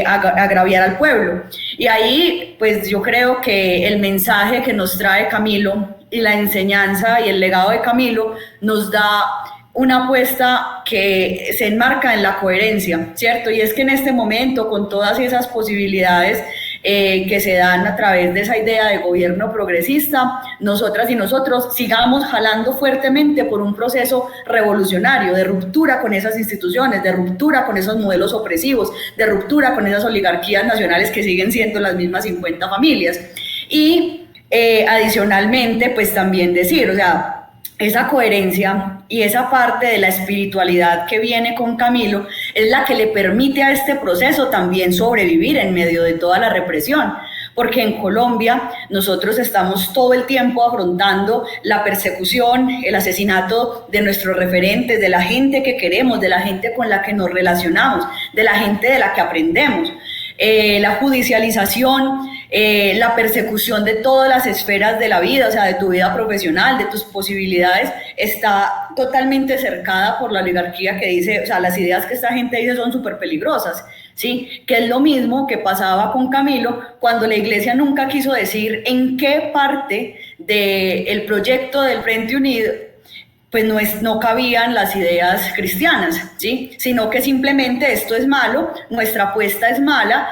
[SPEAKER 6] agraviar al pueblo. Y ahí, pues yo creo que el mensaje que nos trae Camilo y la enseñanza y el legado de Camilo nos da una apuesta que se enmarca en la coherencia, ¿cierto? Y es que en este momento, con todas esas posibilidades que se dan a través de esa idea de gobierno progresista, nosotras y nosotros sigamos jalando fuertemente por un proceso revolucionario, de ruptura con esas instituciones, de ruptura con esos modelos opresivos, de ruptura con esas oligarquías nacionales que siguen siendo las mismas 50 familias. Y adicionalmente, pues también decir, o sea, esa coherencia y esa parte de la espiritualidad que viene con Camilo es la que le permite a este proceso también sobrevivir en medio de toda la represión, porque en Colombia nosotros estamos todo el tiempo afrontando la persecución, el asesinato de nuestros referentes, de la gente que queremos, de la gente con la que nos relacionamos, de la gente de la que aprendemos. La judicialización, la persecución de todas las esferas de la vida, o sea, de tu vida profesional, de tus posibilidades, está totalmente cercada por la oligarquía que dice, o sea, las ideas que esta gente dice son súper peligrosas, ¿sí? Que es lo mismo que pasaba con Camilo cuando la Iglesia nunca quiso decir en qué parte del proyecto del Frente Unido pues no cabían las ideas cristianas, ¿sí? Sino que simplemente esto es malo, nuestra apuesta es mala,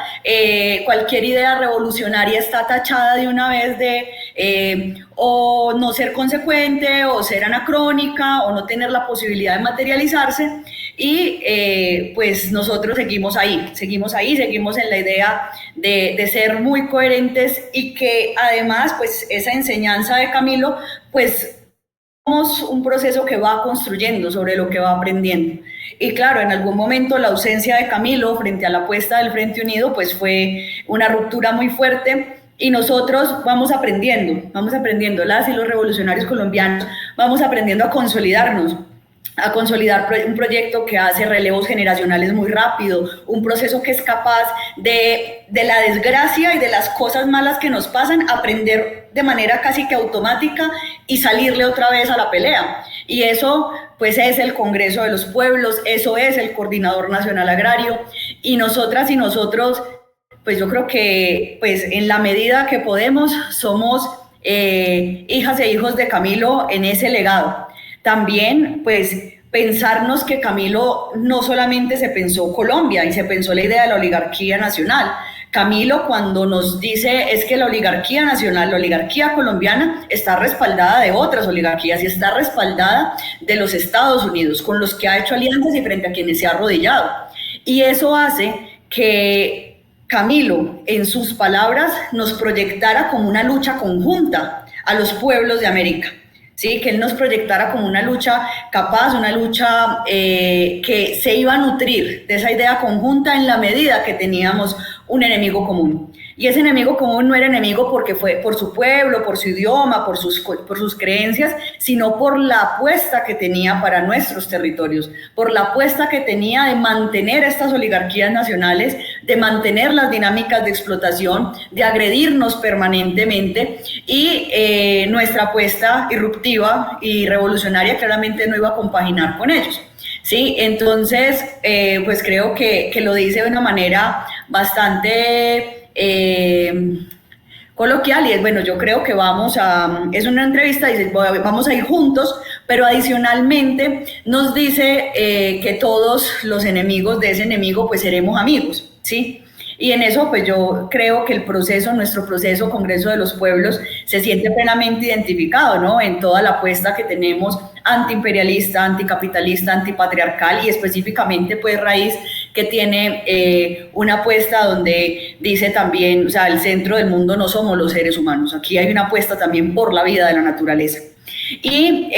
[SPEAKER 6] cualquier idea revolucionaria está tachada de una vez de o no ser consecuente, o ser anacrónica, o no tener la posibilidad de materializarse, y pues nosotros seguimos en la idea de ser muy coherentes, y que además pues esa enseñanza de Camilo pues un proceso que va construyendo sobre lo que va aprendiendo. Y claro, en algún momento la ausencia de Camilo frente a la apuesta del Frente Unido pues fue una ruptura muy fuerte, y nosotros vamos aprendiendo, las y los revolucionarios colombianos vamos aprendiendo a consolidarnos, a consolidar un proyecto que hace relevos generacionales muy rápido, un proceso que es capaz de la desgracia y de las cosas malas que nos pasan, aprender de manera casi que automática y salirle otra vez a la pelea. Y eso pues es el Congreso de los Pueblos, eso es el Coordinador Nacional Agrario, y nosotras y nosotros, pues yo creo que pues en la medida que podemos somos hijas e hijos de Camilo en ese legado. También, pues, pensarnos que Camilo no solamente se pensó Colombia y se pensó la idea de la oligarquía nacional. Camilo, cuando nos dice es que la oligarquía nacional, la oligarquía colombiana, está respaldada de otras oligarquías y está respaldada de los Estados Unidos, con los que ha hecho alianzas y frente a quienes se ha arrodillado. Y eso hace que Camilo, en sus palabras, nos proyectara como una lucha conjunta a los pueblos de América. Sí, que él nos proyectara como una lucha capaz, una lucha que se iba a nutrir de esa idea conjunta en la medida que teníamos un enemigo común. Y ese enemigo común no era enemigo porque fue por su pueblo, por su idioma, por sus creencias, sino por la apuesta que tenía para nuestros territorios, por la apuesta que tenía de mantener estas oligarquías nacionales, de mantener las dinámicas de explotación, de agredirnos permanentemente, y nuestra apuesta irruptiva y revolucionaria claramente no iba a compaginar con ellos. Sí, entonces, pues creo que lo dice de una manera bastante coloquial, y es bueno, yo creo que es una entrevista, dice, vamos a ir juntos, pero adicionalmente nos dice que todos los enemigos de ese enemigo pues seremos amigos, ¿sí? Y en eso pues yo creo que nuestro proceso Congreso de los Pueblos se siente plenamente identificado, ¿no? En toda la apuesta que tenemos antiimperialista, anticapitalista, antipatriarcal, y específicamente pues raíz que tiene una apuesta donde dice también, o sea, el centro del mundo no somos los seres humanos, aquí hay una apuesta también por la vida de la naturaleza. Y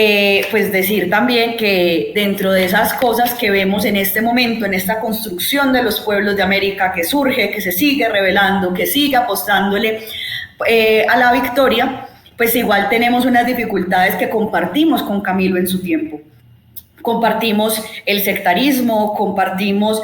[SPEAKER 6] pues decir también que dentro de esas cosas que vemos en este momento, en esta construcción de los pueblos de América que surge, que se sigue revelando, que sigue apostándole a la victoria, pues igual tenemos unas dificultades que compartimos con Camilo en su tiempo. Compartimos el sectarismo, compartimos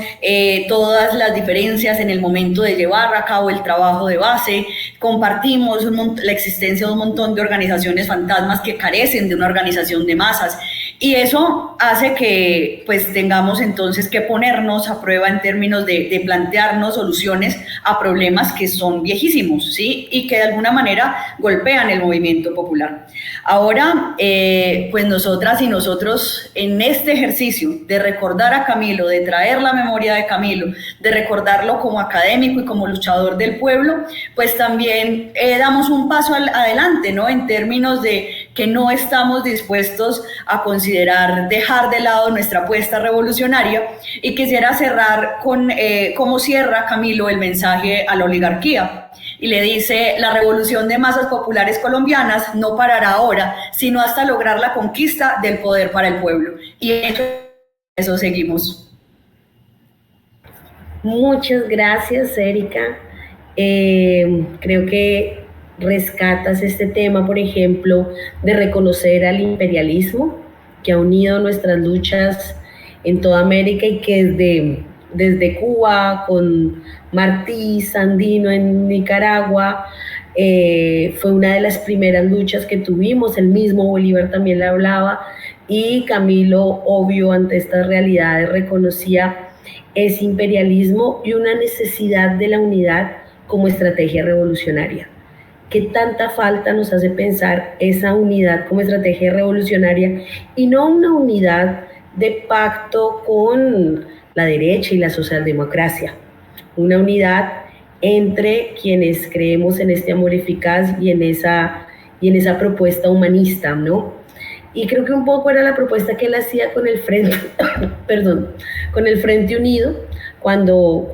[SPEAKER 6] todas las diferencias en el momento de llevar a cabo el trabajo de base, compartimos la existencia de un montón de organizaciones fantasmas que carecen de una organización de masas. Y eso hace que pues tengamos entonces que ponernos a prueba en términos de plantearnos soluciones a problemas que son viejísimos, ¿sí? Y que de alguna manera golpean el movimiento popular. Ahora, pues nosotras y nosotros en este ejercicio de recordar a Camilo, de traer la memoria de Camilo, de recordarlo como académico y como luchador del pueblo, pues también damos un paso adelante, ¿no? En términos de que no estamos dispuestos a considerar dejar de lado nuestra apuesta revolucionaria, y quisiera cerrar con cómo cierra Camilo el mensaje a la oligarquía. Y le dice: la revolución de masas populares colombianas no parará ahora, sino hasta lograr la conquista del poder para el pueblo. Y eso seguimos.
[SPEAKER 2] Muchas gracias, Erika. Creo que rescatas este tema, por ejemplo, de reconocer al imperialismo que ha unido nuestras luchas en toda América, y que desde Cuba, con Martí Sandino en Nicaragua, fue una de las primeras luchas que tuvimos. El mismo Bolívar también le hablaba, y Camilo, obvio, ante estas realidades reconocía ese imperialismo y una necesidad de la unidad como estrategia revolucionaria. ¿Qué tanta falta nos hace pensar esa unidad como estrategia revolucionaria, y no una unidad de pacto con la derecha y la socialdemocracia? Una unidad entre quienes creemos en este amor eficaz y en esa propuesta humanista, ¿no? Y creo que un poco era la propuesta que él hacía con el Frente, perdón, con el Frente Unido, cuando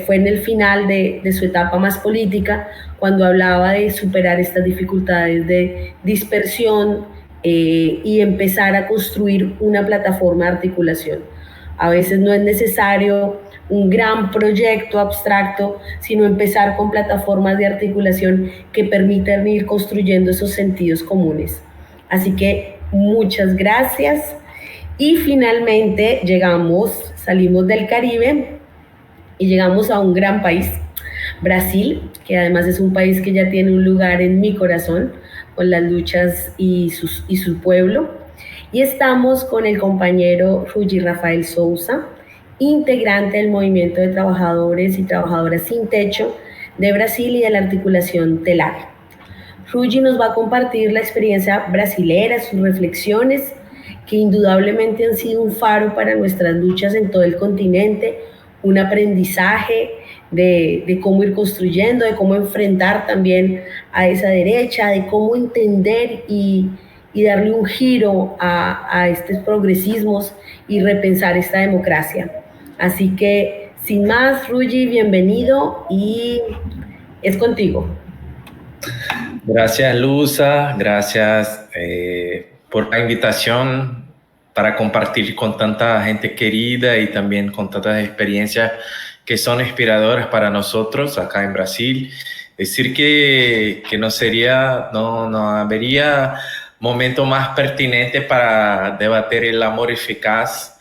[SPEAKER 2] fue en el final de su etapa más política, cuando hablaba de superar estas dificultades de dispersión y empezar a construir una plataforma de articulación. A veces no es necesario un gran proyecto abstracto, sino empezar con plataformas de articulación que permitan ir construyendo esos sentidos comunes. Así que muchas gracias. Y finalmente salimos del Caribe y llegamos a un gran país, Brasil, que además es un país que ya tiene un lugar en mi corazón con las luchas y su pueblo. Y estamos con el compañero Rui Rafael Souza, integrante del Movimiento de Trabajadores y Trabajadoras Sin Techo de Brasil y de la articulación TELAR. Rui nos va a compartir la experiencia brasilera, sus reflexiones, que indudablemente han sido un faro para nuestras luchas en todo el continente, un aprendizaje de cómo ir construyendo, de cómo enfrentar también a esa derecha, de cómo entender y darle un giro a estos progresismos y repensar esta democracia. Así que, sin más, Rui, bienvenido, y es contigo.
[SPEAKER 7] Gracias, Luza, gracias por la invitación para compartir con tanta gente querida y también con tantas experiencias que son inspiradoras para nosotros acá en Brasil. Decir que no habría momento más pertinente para debatir el amor eficaz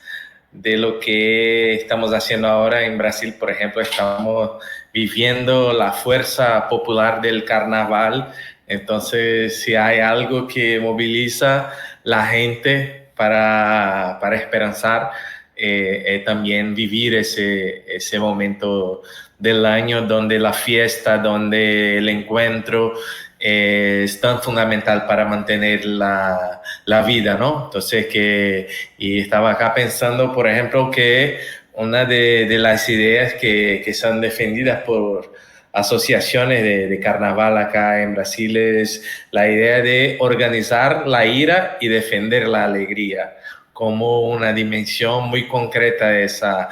[SPEAKER 7] de lo que estamos haciendo ahora en Brasil. Por ejemplo, estamos viviendo la fuerza popular del carnaval. Entonces, si hay algo que moviliza la gente para esperanzar, también vivir ese momento del año donde la fiesta, donde el encuentro es tan fundamental para mantener la vida, ¿no? Entonces, y estaba acá pensando, por ejemplo, que una de las ideas que son defendidas por asociaciones de carnaval acá en Brasil es la idea de organizar la ira y defender la alegría, como una dimensión muy concreta de esa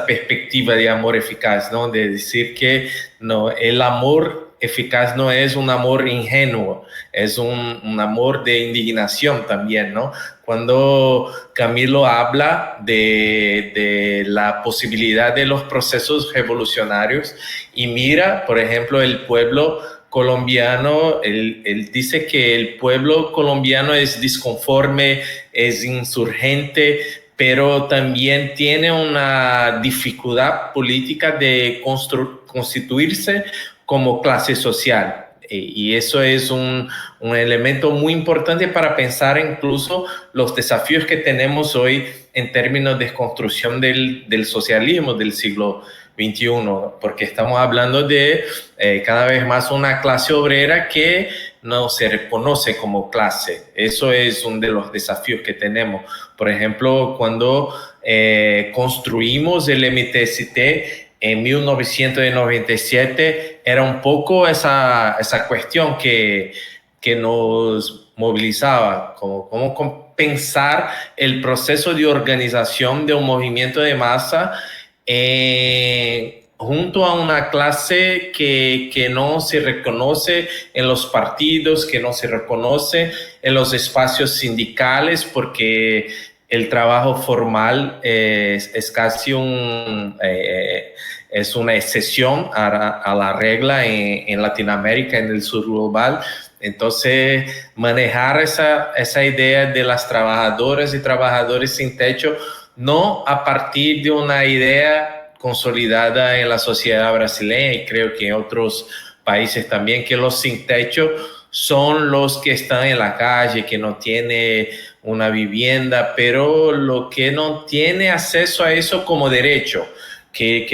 [SPEAKER 7] perspectiva de amor eficaz, ¿no? De decir que no, el amor eficaz no es un amor ingenuo, es un amor de indignación también, ¿no? Cuando Camilo habla de la posibilidad de los procesos revolucionarios y mira, por ejemplo, el pueblo colombiano, él dice que el pueblo colombiano es disconforme, es insurgente, pero también tiene una dificultad política de constituirse como clase social. Y eso es un elemento muy importante para pensar incluso los desafíos que tenemos hoy en términos de construcción del socialismo del siglo XXI, porque estamos hablando de cada vez más una clase obrera que no se reconoce como clase. Eso es uno de los desafíos que tenemos. Por ejemplo, cuando construimos el MTST en 1997, era un poco esa cuestión que nos movilizaba, como pensar el proceso de organización de un movimiento de masa junto a una clase que no se reconoce en los partidos, que no se reconoce en los espacios sindicales, porque el trabajo formal es casi es una excepción a la regla en Latinoamérica, en el sur global. Entonces, manejar esa idea de las trabajadoras y trabajadores sin techo, no a partir de una idea consolidada en la sociedad brasileña y creo que en otros países también, que los sin techo son los que están en la calle, que no tienen una vivienda, pero lo que no tiene acceso a eso como derecho, que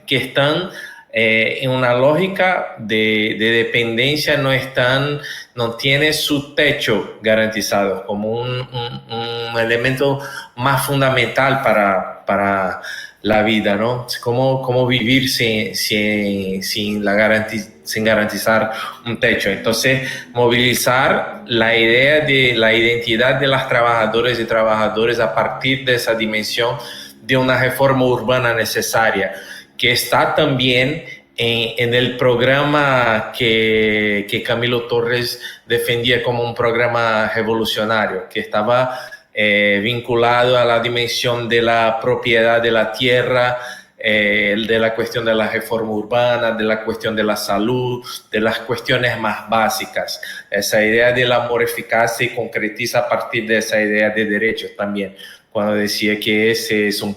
[SPEAKER 7] están en una lógica de dependencia, no tiene su techo garantizado como un elemento más fundamental para la vida, ¿no? Cómo vivir sin garantizar un techo. Entonces, movilizar la idea de la identidad de las trabajadoras y trabajadores a partir de esa dimensión de una reforma urbana necesaria, que está también en el programa que Camilo Torres defendía como un programa revolucionario, que estaba vinculado a la dimensión de la propiedad de la tierra, de la cuestión de la reforma urbana, de la cuestión de la salud, de las cuestiones más básicas. Esa idea del amor eficaz se concretiza a partir de esa idea de derechos también, cuando decía que ese es un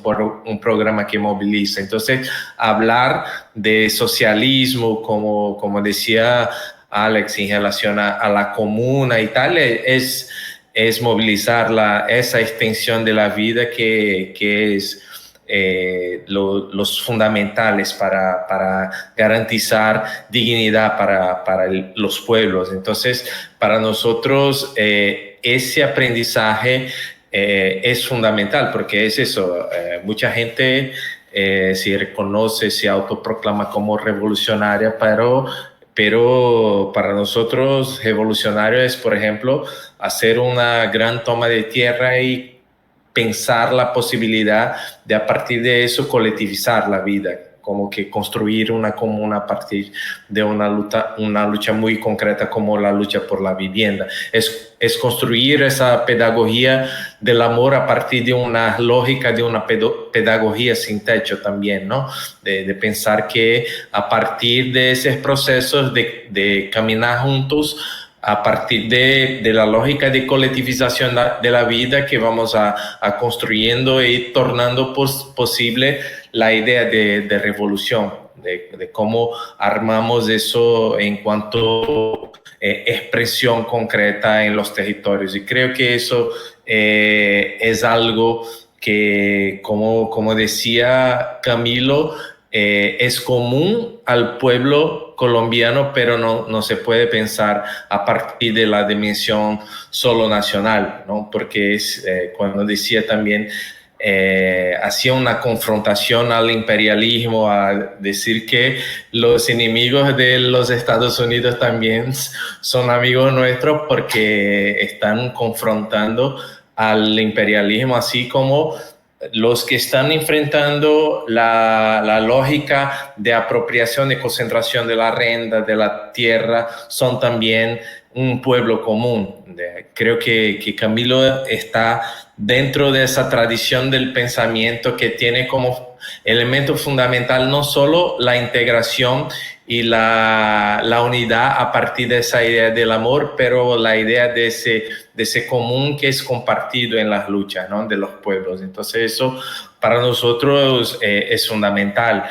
[SPEAKER 7] programa que moviliza. Entonces, hablar de socialismo, como decía Alex, en relación a la comuna y tal, es movilizar esa extensión de la vida que es los fundamentales para garantizar dignidad para los pueblos. Entonces, para nosotros, ese aprendizaje es fundamental, porque es eso, mucha gente se reconoce, se autoproclama como revolucionaria, pero para nosotros revolucionario es, por ejemplo, hacer una gran toma de tierra y pensar la posibilidad de a partir de eso colectivizar la vida, como que construir una comuna a partir de una lucha muy concreta como la lucha por la vivienda. Es construir esa pedagogía del amor a partir de una lógica de una pedagogía sin techo también, ¿no? De pensar que a partir de esos procesos de caminar juntos, a partir de la lógica de colectivización de la vida, que vamos a construyendo y tornando posible la idea de revolución, de cómo armamos eso en cuanto expresión concreta en los territorios. Y creo que eso es algo que, como decía Camilo, es común al pueblo colombiano, pero no se puede pensar a partir de la dimensión solo nacional, ¿no? Porque cuando decía también, hacía una confrontación al imperialismo, a decir que los enemigos de los Estados Unidos también son amigos nuestros, porque están confrontando al imperialismo, así como los que están enfrentando la lógica de apropiación y concentración de la renta, de la tierra, son también un pueblo común. Creo que Camilo está dentro de esa tradición del pensamiento que tiene como elemento fundamental no solo la integración y la unidad a partir de esa idea del amor, pero la idea de ese común que es compartido en las luchas, ¿no?, de los pueblos. Entonces eso para nosotros es fundamental,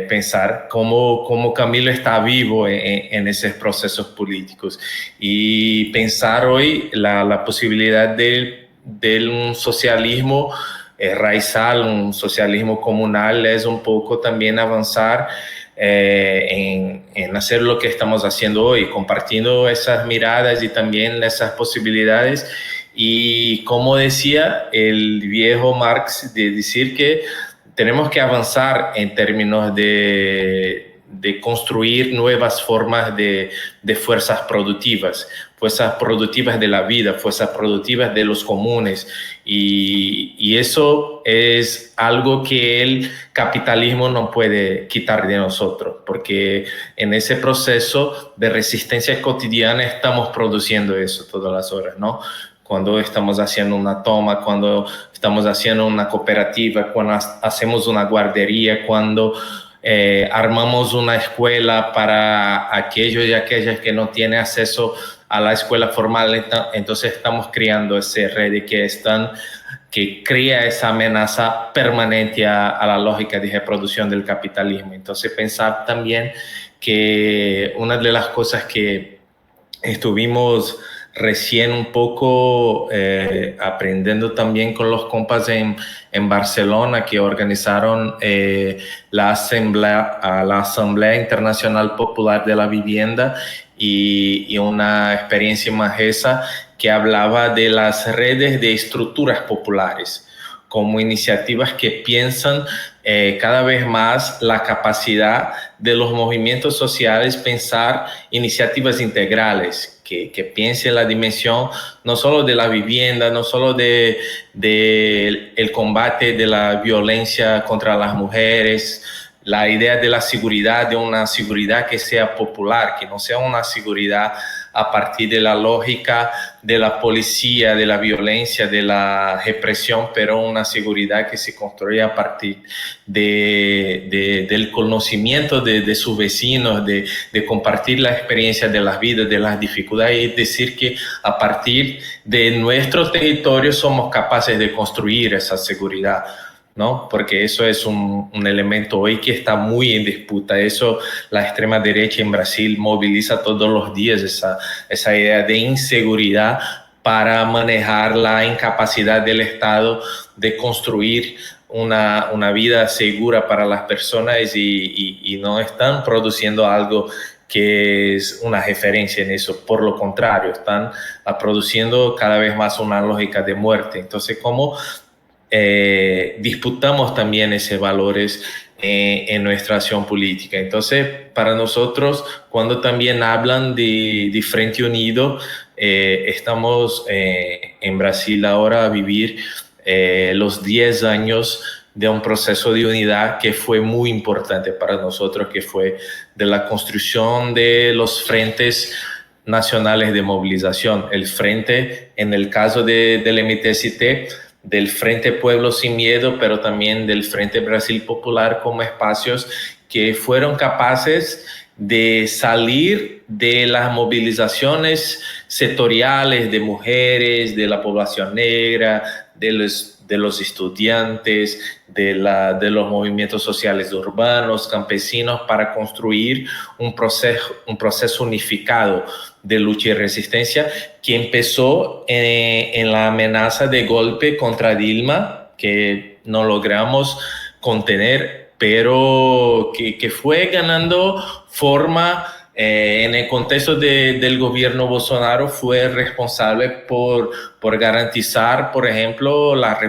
[SPEAKER 7] pensar cómo Camilo está vivo en esos procesos políticos y pensar hoy la posibilidad de un socialismo raizal, un socialismo comunal, es un poco también avanzar en hacer lo que estamos haciendo hoy, compartiendo esas miradas y también esas posibilidades. Y como decía el viejo Marx, de decir que tenemos que avanzar en términos de construir nuevas formas de fuerzas productivas de la vida, fuerzas productivas de los comunes. Y eso es algo que el capitalismo no puede quitar de nosotros, porque en ese proceso de resistencia cotidiana estamos produciendo eso todas las horas, ¿no? Cuando estamos haciendo una toma, cuando estamos haciendo una cooperativa, cuando hacemos una guardería, cuando armamos una escuela para aquellos y aquellas que no tienen acceso a la escuela formal, entonces estamos creando esa red que crea esa amenaza permanente a la lógica de reproducción del capitalismo. Entonces pensar también que una de las cosas que estuvimos recién un poco aprendiendo también con los compas en Barcelona, que organizaron la Asamblea Internacional Popular de la Vivienda, y una experiencia majesa que hablaba de las redes de estructuras populares como iniciativas que piensan cada vez más la capacidad de los movimientos sociales pensar iniciativas integrales que piensen la dimensión no solo de la vivienda, no solo de el combate de la violencia contra las mujeres, la idea de la seguridad, de una seguridad que sea popular, que no sea una seguridad a partir de la lógica de la policía, de la violencia, de la represión, pero una seguridad que se construye a partir del conocimiento de sus vecinos, de compartir la experiencia de las vidas, de las dificultades, y decir que a partir de nuestros territorios somos capaces de construir esa seguridad, ¿no? Porque eso es un elemento hoy que está muy en disputa. Eso la extrema derecha en Brasil moviliza todos los días, esa idea de inseguridad para manejar la incapacidad del Estado de construir una vida segura para las personas, y no están produciendo algo que es una referencia en eso. Por lo contrario, están produciendo cada vez más una lógica de muerte. Entonces, ¿cómo disputamos también esos valores en nuestra acción política? Entonces, para nosotros, cuando también hablan de Frente Unido, estamos en Brasil ahora a vivir los 10 años de un proceso de unidad que fue muy importante para nosotros, que fue de la construcción de los frentes nacionales de movilización. El frente, en el caso del MTST, del Frente Pueblo Sin Miedo, pero también del Frente Brasil Popular, como espacios que fueron capaces de salir de las movilizaciones sectoriales de mujeres, de la población negra, de los estudiantes, de los movimientos sociales urbanos, campesinos, para construir un proceso unificado de lucha y resistencia que empezó en la amenaza de golpe contra Dilma, que no logramos contener, pero que fue ganando forma en el contexto del gobierno Bolsonaro. Fue responsable por garantizar, por ejemplo, la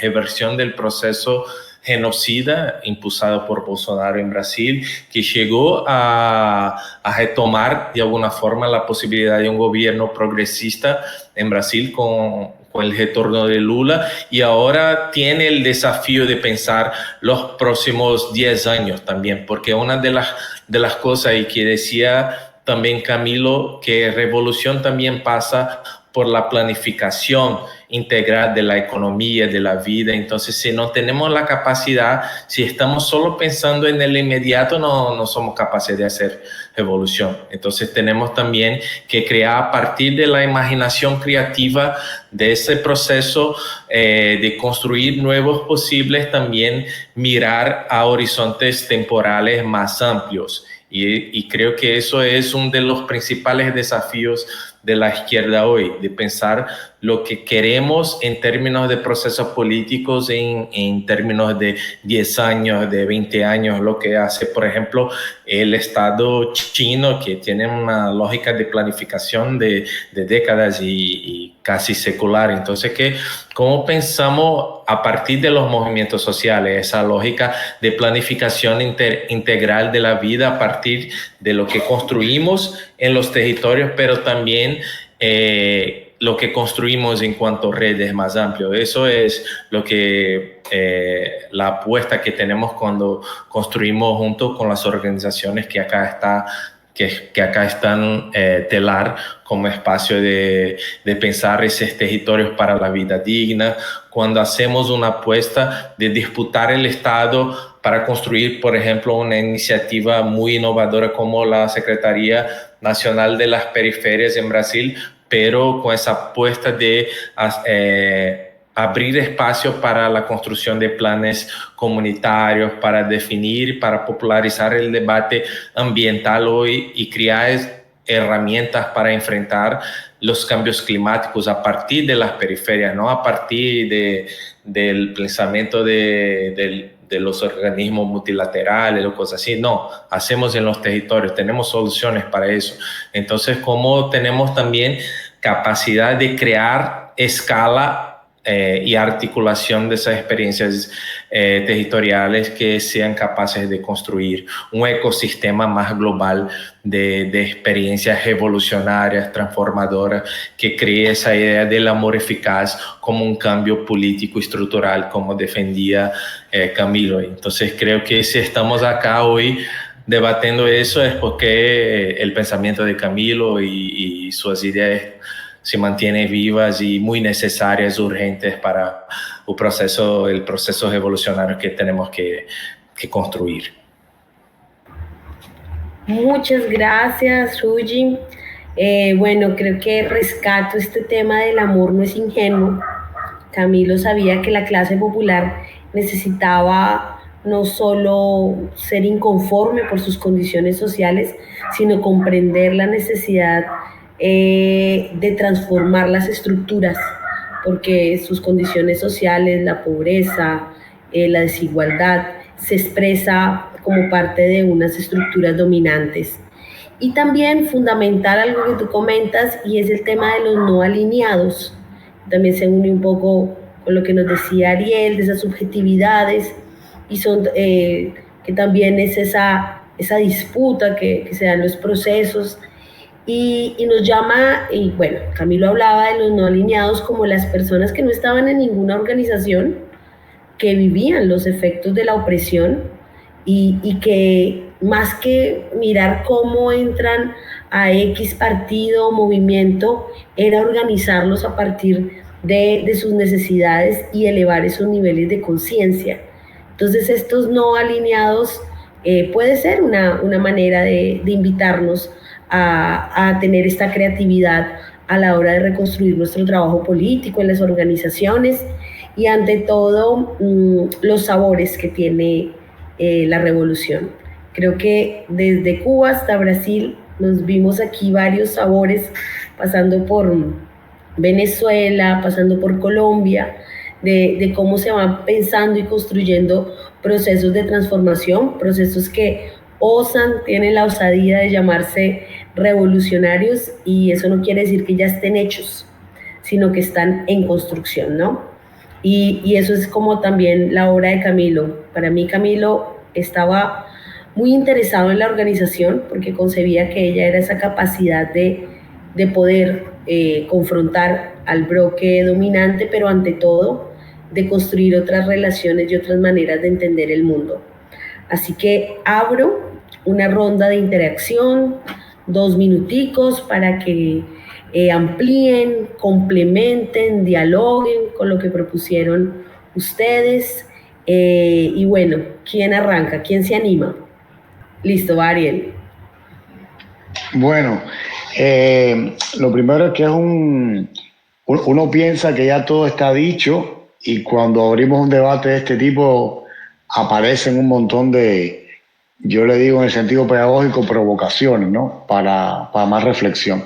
[SPEAKER 7] reversión del proceso genocida impulsado por Bolsonaro en Brasil, que llegó a retomar de alguna forma la posibilidad de un gobierno progresista en Brasil con con el retorno de Lula, y ahora tiene el desafío de pensar los próximos 10 años también, porque una de las cosas, y que decía también Camilo, que revolución también pasa por la planificación integral de la economía, de la vida. Entonces, si no tenemos la capacidad, si estamos solo pensando en el inmediato, no somos capaces de hacer revolución. Entonces, tenemos también que crear a partir de la imaginación creativa de ese proceso de construir nuevos posibles, también mirar a horizontes temporales más amplios. Y creo que eso es uno de los principales desafíos de la izquierda hoy, de pensar lo que queremos en términos de procesos políticos, en términos de 10 años, de 20 años, lo que hace, por ejemplo, el Estado chino, que tiene una lógica de planificación de décadas y casi secular. Entonces, ¿cómo pensamos a partir de los movimientos sociales esa lógica de planificación integral de la vida a partir de lo que construimos en los territorios, pero también lo que construimos en cuanto a redes más amplios? Eso es lo que la apuesta que tenemos cuando construimos junto con las organizaciones que acá están telar como espacio de pensar esos territorios para la vida digna, cuando hacemos una apuesta de disputar el Estado para construir, por ejemplo, una iniciativa muy innovadora como la Secretaría Nacional de las Periferias en Brasil, pero con esa apuesta de abrir espacio para la construcción de planes comunitarios, para definir, para popularizar el debate ambiental hoy y crear herramientas para enfrentar los cambios climáticos a partir de las periferias, no a partir del pensamiento de los organismos multilaterales o cosas así. No, hacemos en los territorios, tenemos soluciones para eso. Entonces, ¿cómo tenemos también capacidad de crear escala y articulación de esas experiencias territoriales que sean capaces de construir un ecosistema más global de experiencias revolucionarias, transformadoras, que cree esa idea del amor eficaz como un cambio político estructural, como defendía Camilo? Entonces, creo que si estamos acá hoy debatiendo eso es porque el pensamiento de Camilo y sus ideas se mantienen vivas y muy necesarias, urgentes para el proceso revolucionario que tenemos que construir.
[SPEAKER 2] Muchas gracias, Ruji. Bueno, creo que rescato este tema del amor no es ingenuo. Camilo sabía que la clase popular necesitaba no solo ser inconforme por sus condiciones sociales, sino comprender la necesidad de transformar las estructuras, porque sus condiciones sociales, la pobreza, la desigualdad, se expresa como parte de unas estructuras dominantes. Y también fundamental algo que tú comentas, y es el tema de los no alineados. También se une un poco con lo que nos decía Ariel, de esas subjetividades, y son que también es esa disputa que se da en los procesos. Y nos llama, y bueno, Camilo hablaba de los no alineados como las personas que no estaban en ninguna organización, que vivían los efectos de la opresión y que más que mirar cómo entran a X partido o movimiento, era organizarlos a partir de sus necesidades y elevar esos niveles de conciencia. Entonces, estos no alineados puede ser una manera de invitarnos a tener esta creatividad a la hora de reconstruir nuestro trabajo político en las organizaciones y ante todo los sabores que tiene la revolución. Creo que desde Cuba hasta Brasil nos vimos aquí varios sabores, pasando por Venezuela, pasando por Colombia, de cómo se van pensando y construyendo procesos de transformación, procesos que tienen la osadía de llamarse revolucionarios, y eso no quiere decir que ya estén hechos, sino que están en construcción, ¿no? Y eso es como también la obra de Camilo. Para mí Camilo estaba muy interesado en la organización porque concebía que ella era esa capacidad de de poder confrontar al bloque dominante, pero ante todo de construir otras relaciones y otras maneras de entender el mundo. Así que abro una ronda de interacción, 2 minuticos para que amplíen, complementen, dialoguen con lo que propusieron ustedes. Y bueno, ¿quién arranca? ¿Quién se anima? Listo, Ariel.
[SPEAKER 4] Bueno, lo primero es que uno piensa que ya todo está dicho y cuando abrimos un debate de este tipo aparecen un montón de, yo le digo en el sentido pedagógico, provocaciones, ¿no? Para más reflexión.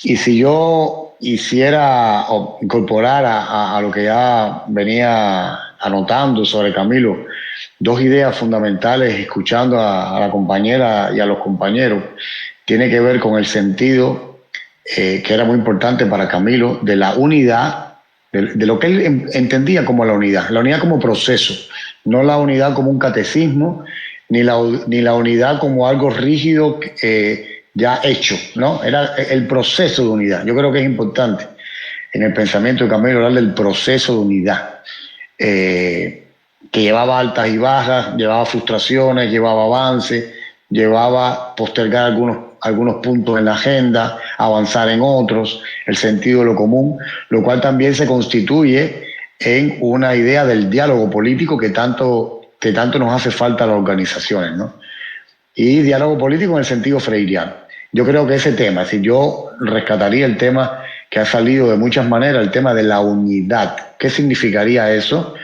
[SPEAKER 4] Y si yo hiciera o incorporar a lo que ya venía anotando sobre Camilo, 2 ideas fundamentales, escuchando a la compañera y a los compañeros, tiene que ver con el sentido que era muy importante para Camilo de la unidad, de lo que él entendía como la unidad como proceso, no la unidad como un catecismo, ni la unidad como algo rígido ya hecho, ¿no? Era el proceso de unidad. Yo creo que es importante en el pensamiento de Camilo hablar del proceso de unidad, que llevaba altas y bajas, llevaba frustraciones, llevaba avances, llevaba postergar algunos puntos en la agenda, avanzar en otros, el sentido de lo común, lo cual también se constituye en una idea del diálogo político que tanto nos hace falta a las organizaciones, ¿no? Y diálogo político en el sentido freiriano. Yo creo que ese tema, si yo rescataría el tema que ha salido de muchas maneras, el tema de la unidad. ¿Qué significaría eso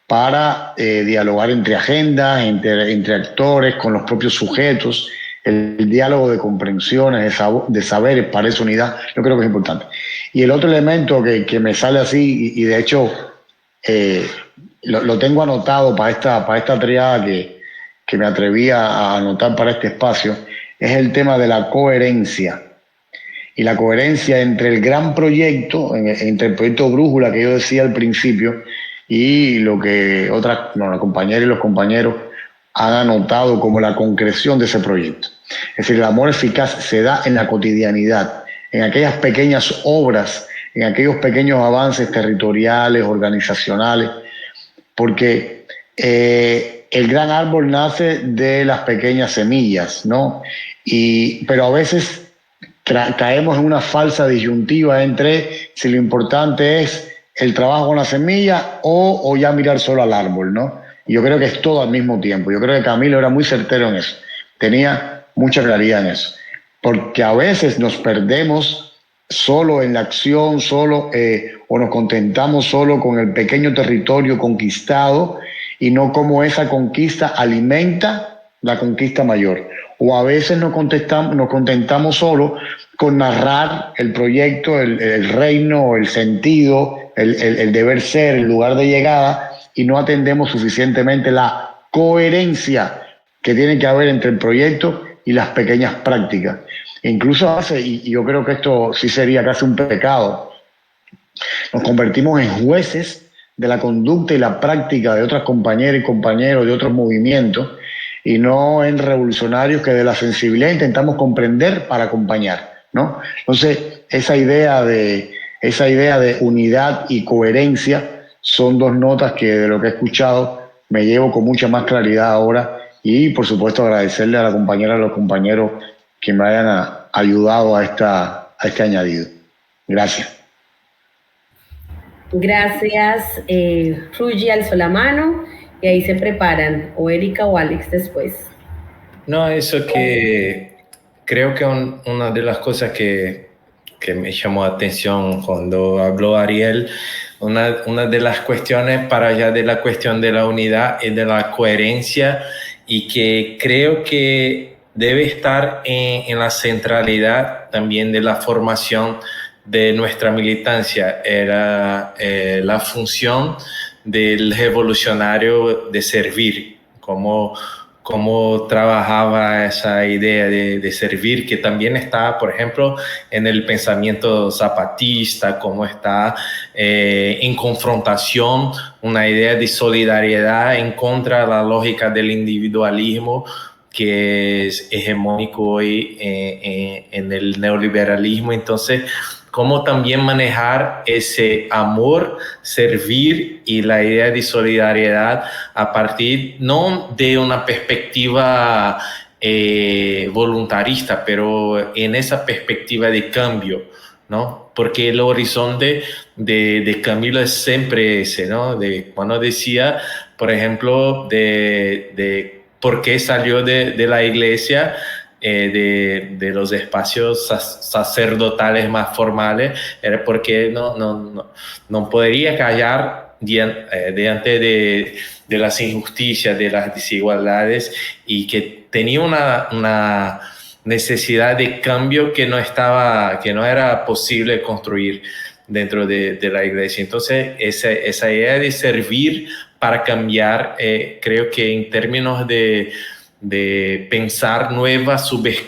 [SPEAKER 4] para dialogar entre agendas, entre actores, con los propios sujetos? El diálogo de comprensiones, de saberes para esa unidad, yo creo que es importante. Y el otro elemento que me sale así, y de hecho lo tengo anotado para esta triada que me atreví a anotar para este espacio, es el tema de la coherencia. Y la coherencia entre el gran proyecto, entre el proyecto Brújula que yo decía al principio, y lo que la compañera y los compañeros han anotado como la concreción de ese proyecto. Es decir, el amor eficaz se da en la cotidianidad, en aquellas pequeñas obras, en aquellos pequeños avances territoriales, organizacionales, porque el gran árbol nace de las pequeñas semillas, ¿no? Pero a veces caemos en una falsa disyuntiva entre si lo importante es el trabajo con la semilla o ya mirar solo al árbol, ¿no? Y yo creo que es todo al mismo tiempo. Yo creo que Camilo era muy certero en eso, tenía mucha claridad en eso, porque a veces nos perdemos solo en la acción, o nos contentamos solo con el pequeño territorio conquistado y no como esa conquista alimenta la conquista mayor. O a veces nos contentamos solo con narrar el proyecto, el reino, el sentido, el deber ser, el lugar de llegada, y no atendemos suficientemente la coherencia que tiene que haber entre el proyecto y las pequeñas prácticas. E incluso y yo creo que esto sí sería casi un pecado, nos convertimos en jueces de la conducta y la práctica de otras compañeras y compañeros de otros movimientos, y no en revolucionarios que de la sensibilidad intentamos comprender para acompañar, ¿no? Entonces, esa idea de unidad y coherencia son 2 notas que de lo que he escuchado me llevo con mucha más claridad ahora, y por supuesto agradecerle a la compañera y a los compañeros que me hayan ayudado a este añadido. Gracias.
[SPEAKER 2] Gracias. Rugi alzó la mano y ahí se preparan, o Erika o Alex después.
[SPEAKER 7] No, eso que creo que una de las cosas que me llamó la atención cuando habló Ariel, una de las cuestiones para allá de la cuestión de la unidad y de la coherencia, y que creo que debe estar en la centralidad también de la formación de nuestra militancia, era la función del revolucionario de servir, cómo trabajaba esa idea de servir, que también está, por ejemplo, en el pensamiento zapatista, cómo está en confrontación una idea de solidaridad en contra de la lógica del individualismo, que es hegemónico hoy en el neoliberalismo. Entonces, cómo también manejar ese amor, servir y la idea de solidaridad a partir no de una perspectiva voluntarista, pero en esa perspectiva de cambio, ¿no? Porque el horizonte de Camilo es siempre ese, ¿no? De cuando decía, por ejemplo, de por qué salió de la iglesia, de los espacios sacerdotales más formales, era porque no podría callar delante de las injusticias, de las desigualdades, y que tenía una necesidad de cambio que no era posible construir dentro de la iglesia. Entonces, esa idea de servir para cambiar, creo que en términos de pensar nuevas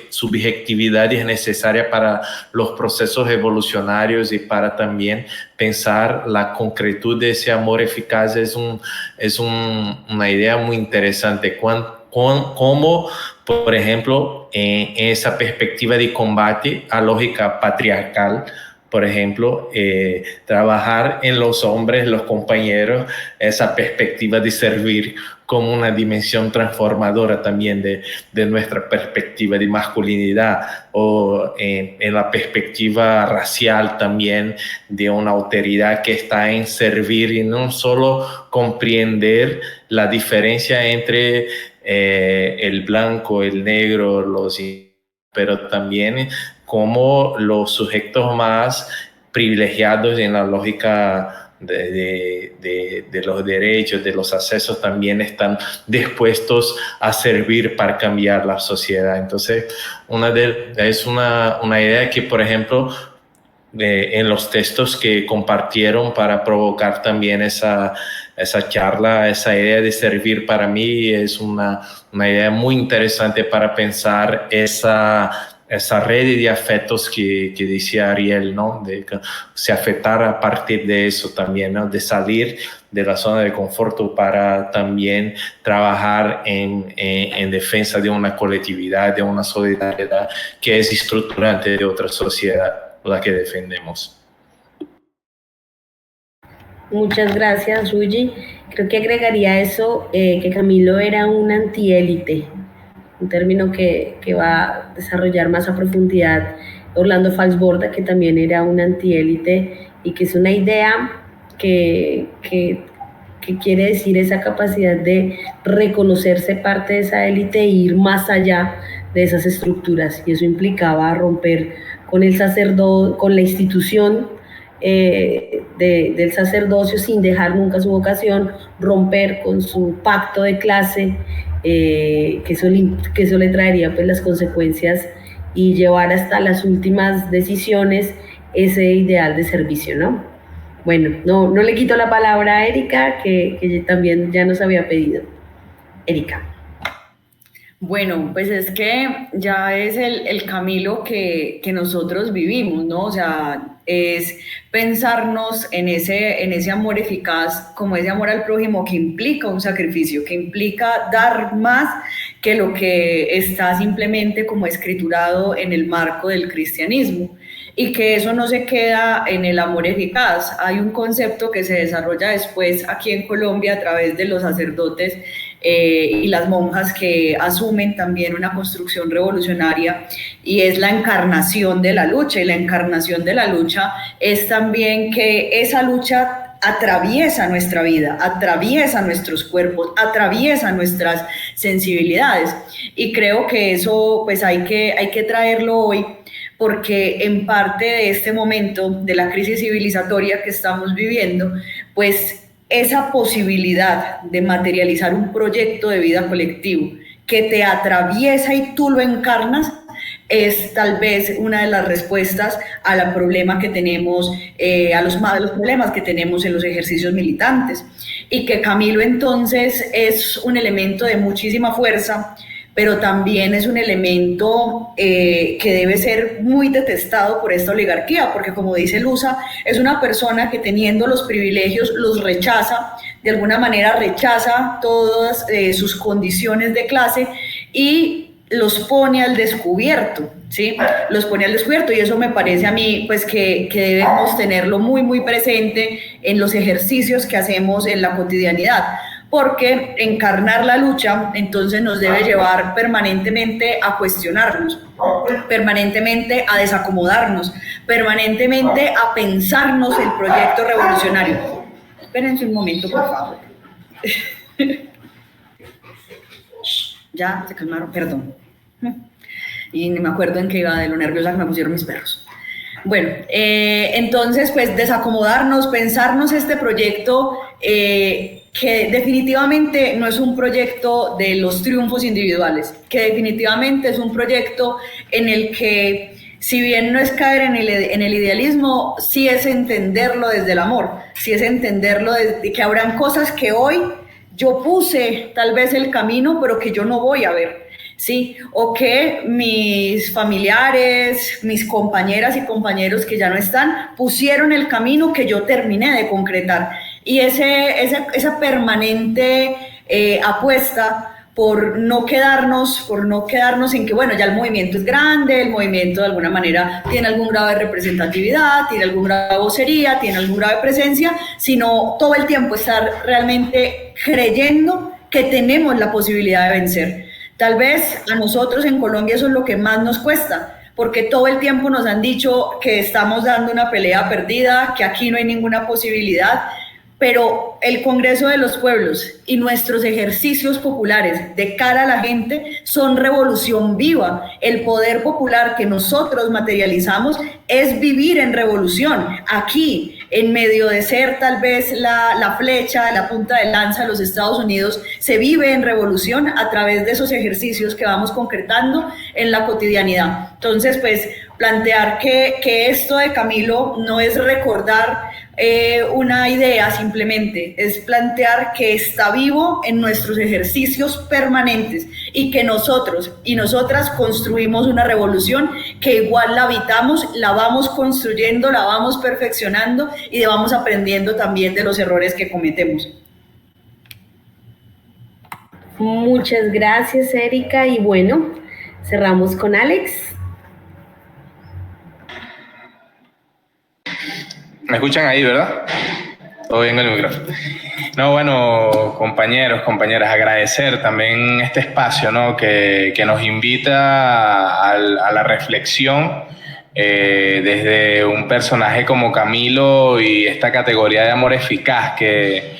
[SPEAKER 7] subjetividades necesarias para los procesos evolucionarios y para también pensar la concretud de ese amor eficaz es una idea muy interesante. Como, por ejemplo, en esa perspectiva de combate a lógica patriarcal, por ejemplo, trabajar en los hombres, los compañeros, esa perspectiva de servir como una dimensión transformadora también de nuestra perspectiva de masculinidad, o en la perspectiva racial también de una alteridad que está en servir y no solo comprender la diferencia entre el blanco, el negro, pero también como los sujetos más privilegiados en la lógica de los derechos, de los accesos, también están dispuestos a servir para cambiar la sociedad. Entonces, es una idea que, por ejemplo, en los textos que compartieron para provocar también esa charla, esa idea de servir, para mí es una idea muy interesante para pensar esa red de afectos que decía Ariel, ¿no? De se afectar a partir de eso también, ¿no? De salir de la zona de confort para también trabajar en defensa de una colectividad, de una solidaridad que es estructurante de otra sociedad, la que defendemos.
[SPEAKER 2] Muchas gracias, Ruyi. Creo que agregaría eso, que Camilo era un antiélite, un término que va a desarrollar más a profundidad Orlando Falsborda, que también era un antiélite, y que es una idea que quiere decir esa capacidad de reconocerse parte de esa élite e ir más allá de esas estructuras, y eso implicaba romper con el sacerdocio, con la institución del sacerdocio sin dejar nunca su vocación, romper con su pacto de clase, que eso le traería pues las consecuencias, y llevar hasta las últimas decisiones ese ideal de servicio, ¿no? Bueno, no le quito la palabra a Erika, que también ya nos había pedido. Erika.
[SPEAKER 6] Bueno, pues es que ya es el Camilo que nosotros vivimos, ¿no? O sea, es pensarnos en ese amor eficaz, como ese amor al prójimo que implica un sacrificio, que implica dar más que lo que está simplemente como escriturado en el marco del cristianismo, y que eso no se queda en el amor eficaz. Hay un concepto que se desarrolla después aquí en Colombia a través de los sacerdotes y las monjas, que asumen también una construcción revolucionaria, y es la encarnación de la lucha. Y la encarnación de la lucha es también que esa lucha atraviesa nuestra vida, atraviesa nuestros cuerpos, atraviesa nuestras sensibilidades, y creo que eso pues hay que traerlo hoy, porque en parte de este momento de la crisis civilizatoria que estamos viviendo, pues esa posibilidad de materializar un proyecto de vida colectivo que te atraviesa y tú lo encarnas, es tal vez una de las respuestas a los problemas que tenemos, a los problemas que tenemos en los ejercicios militantes, y que Camilo entonces es un elemento de muchísima fuerza, pero también es un elemento que debe ser muy detestado por esta oligarquía, porque como dice Luza, es una persona que teniendo los privilegios los rechaza, de alguna manera rechaza todas sus condiciones de clase y los pone al descubierto, ¿sí? Los pone al descubierto, y eso me parece a mí pues que debemos tenerlo muy, muy presente en los ejercicios que hacemos en la cotidianidad, porque encarnar la lucha entonces nos debe llevar permanentemente a cuestionarnos, permanentemente a desacomodarnos, permanentemente a pensarnos el proyecto revolucionario. Espérense un momento, por favor. Ya se calmaron, perdón. Y ni me acuerdo en qué iba, de lo nerviosa que me pusieron mis perros. Bueno, entonces pues desacomodarnos, pensarnos este proyecto que definitivamente no es un proyecto de los triunfos individuales, que definitivamente es un proyecto en el que, si bien no es caer en el idealismo, sí es entenderlo desde el amor, sí es entenderlo desde que habrán cosas que hoy yo puse tal vez el camino, pero que yo no voy a ver, ¿sí? O que mis familiares, mis compañeras y compañeros que ya no están, pusieron el camino que yo terminé de concretar. Y esa permanente apuesta por no quedarnos en que, bueno, ya el movimiento es grande, el movimiento de alguna manera tiene algún grado de representatividad, tiene algún grado de vocería, tiene algún grado de presencia, sino todo el tiempo estar realmente creyendo que tenemos la posibilidad de vencer. Tal vez a nosotros en Colombia eso es lo que más nos cuesta, porque todo el tiempo nos han dicho que estamos dando una pelea perdida, que aquí no hay ninguna posibilidad, pero el Congreso de los Pueblos y nuestros ejercicios populares de cara a la gente son revolución viva. El poder popular que nosotros materializamos es vivir en revolución. Aquí, en medio de ser tal vez la flecha, la punta de lanza de los Estados Unidos, se vive en revolución a través de esos ejercicios que vamos concretando en la cotidianidad. Entonces, pues, plantear que esto de Camilo no es recordar una idea simplemente, es plantear que está vivo en nuestros ejercicios permanentes y que nosotros y nosotras construimos una revolución que igual la habitamos, la vamos construyendo, la vamos perfeccionando y vamos aprendiendo también de los errores que cometemos.
[SPEAKER 2] Muchas gracias, Erika, y bueno, cerramos con Alex.
[SPEAKER 5] ¿Me escuchan ahí, verdad? Todo bien con el micrófono. No, bueno, compañeros, compañeras, agradecer también este espacio, ¿no? que nos invita a la reflexión desde un personaje como Camilo y esta categoría de amor eficaz que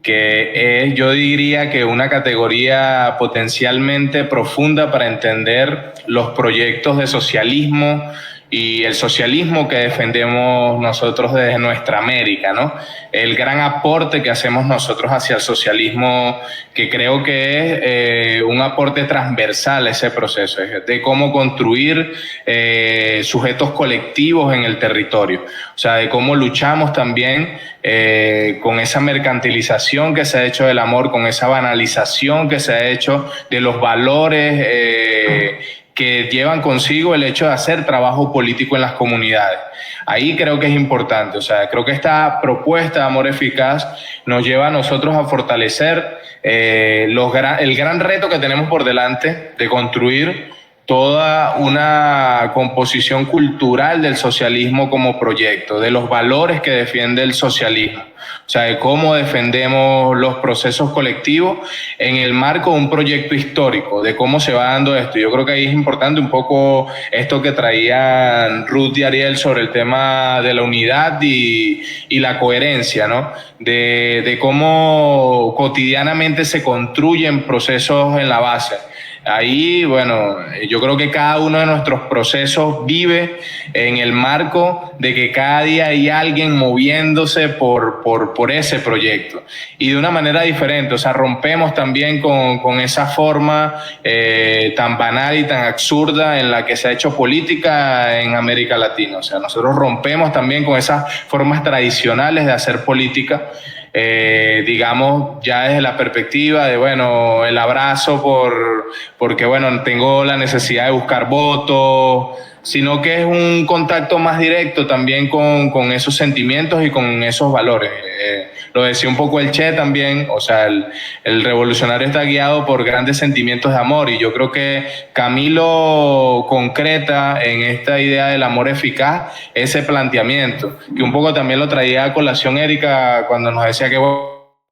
[SPEAKER 5] es, yo diría que una categoría potencialmente profunda para entender los proyectos de socialismo y el socialismo que defendemos nosotros desde nuestra América, ¿no? El gran aporte que hacemos nosotros hacia el socialismo, que creo que es un aporte transversal a ese proceso, de cómo construir sujetos colectivos en el territorio, o sea, de cómo luchamos también con esa mercantilización que se ha hecho del amor, con esa banalización que se ha hecho de los valores que llevan consigo el hecho de hacer trabajo político en las comunidades. Ahí creo que es importante, o sea, creo que esta propuesta de amor eficaz nos lleva a nosotros a fortalecer el gran reto que tenemos por delante de construir toda una composición cultural del socialismo como proyecto, de los valores que defiende el socialismo, o sea, de cómo defendemos los procesos colectivos en el marco de un proyecto histórico, de cómo se va dando esto. Yo creo que ahí es importante un poco esto que traían Ruth y Ariel sobre el tema de la unidad y la coherencia, ¿no? De cómo cotidianamente se construyen procesos en la base. Ahí, bueno, yo creo que cada uno de nuestros procesos vive en el marco de que cada día hay alguien moviéndose por ese proyecto y de una manera diferente, o sea, rompemos también con esa forma tan banal y tan absurda en la que se ha hecho política en América Latina, o sea, nosotros rompemos también con esas formas tradicionales de hacer política digamos, ya desde la perspectiva de, bueno, el abrazo porque, bueno, tengo la necesidad de buscar votos, sino que es un contacto más directo también con esos sentimientos y con esos valores. Lo decía un poco el Che también, o sea, el revolucionario está guiado por grandes sentimientos de amor, y yo creo que Camilo concreta en esta idea del amor eficaz ese planteamiento, que un poco también lo traía a colación Erika cuando nos decía que,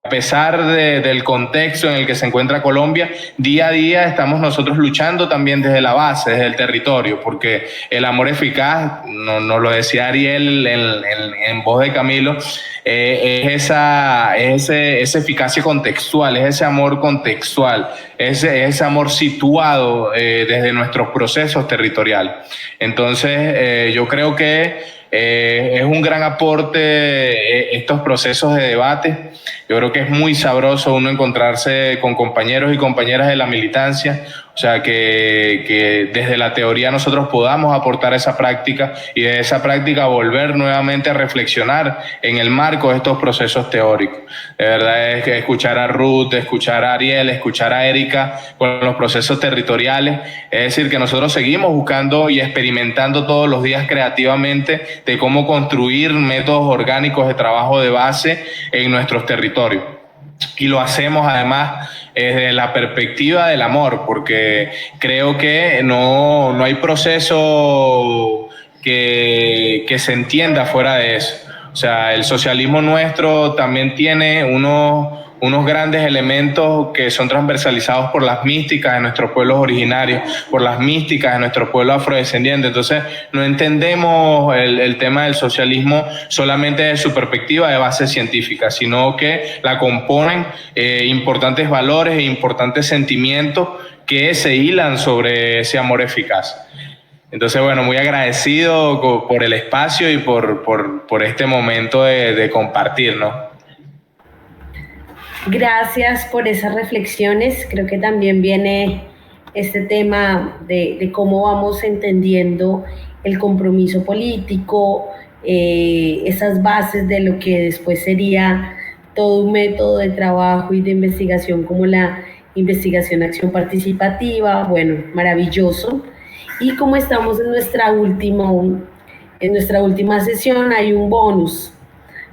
[SPEAKER 5] a pesar del contexto en el que se encuentra Colombia, día a día estamos nosotros luchando también desde la base, desde el territorio, porque el amor eficaz, nos lo decía Ariel en voz de Camilo, es esa eficacia contextual, es ese amor contextual, ese amor situado desde nuestros procesos territoriales. Entonces, yo creo que es un gran aporte estos procesos de debate. Yo creo que es muy sabroso uno encontrarse con compañeros y compañeras de la militancia, o sea, que desde la teoría nosotros podamos aportar esa práctica y de esa práctica volver nuevamente a reflexionar en el marco de estos procesos teóricos. De verdad es que escuchar a Ruth, escuchar a Ariel, escuchar a Erika con los procesos territoriales, es decir, que nosotros seguimos buscando y experimentando todos los días creativamente de cómo construir métodos orgánicos de trabajo de base en nuestros territorios. Y lo hacemos además desde la perspectiva del amor, porque creo que no hay proceso que se entienda fuera de eso. O sea, el socialismo nuestro también tiene unos grandes elementos que son transversalizados por las místicas de nuestros pueblos originarios, por las místicas de nuestros pueblos afrodescendientes. Entonces, no entendemos el tema del socialismo solamente de su perspectiva de base científica, sino que la componen importantes valores e importantes sentimientos que se hilan sobre ese amor eficaz. Entonces, bueno, muy agradecido por el espacio y por este momento de compartir, ¿no?
[SPEAKER 2] Gracias por esas reflexiones. Creo que también viene este tema de cómo vamos entendiendo el compromiso político, esas bases de lo que después sería todo un método de trabajo y de investigación como la investigación-acción participativa. Bueno, maravilloso. Y como estamos en nuestra última sesión, hay un bonus.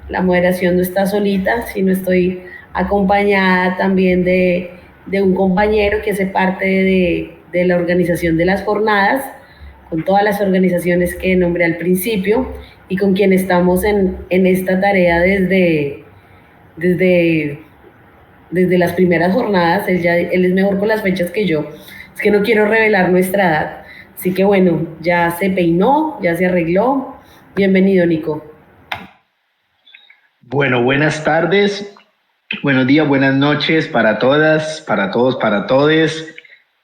[SPEAKER 2] La moderación no está solita, sino estoy acompañada también de un compañero que hace parte de la organización de las jornadas, con todas las organizaciones que nombré al principio y con quien estamos en esta tarea desde las primeras jornadas. Él es mejor con las fechas que yo, es que no quiero revelar nuestra edad. Así que bueno, ya se peinó, ya se arregló. Bienvenido, Nico.
[SPEAKER 8] Bueno, buenas tardes, buenos días, buenas noches para todas, para todos, para todes,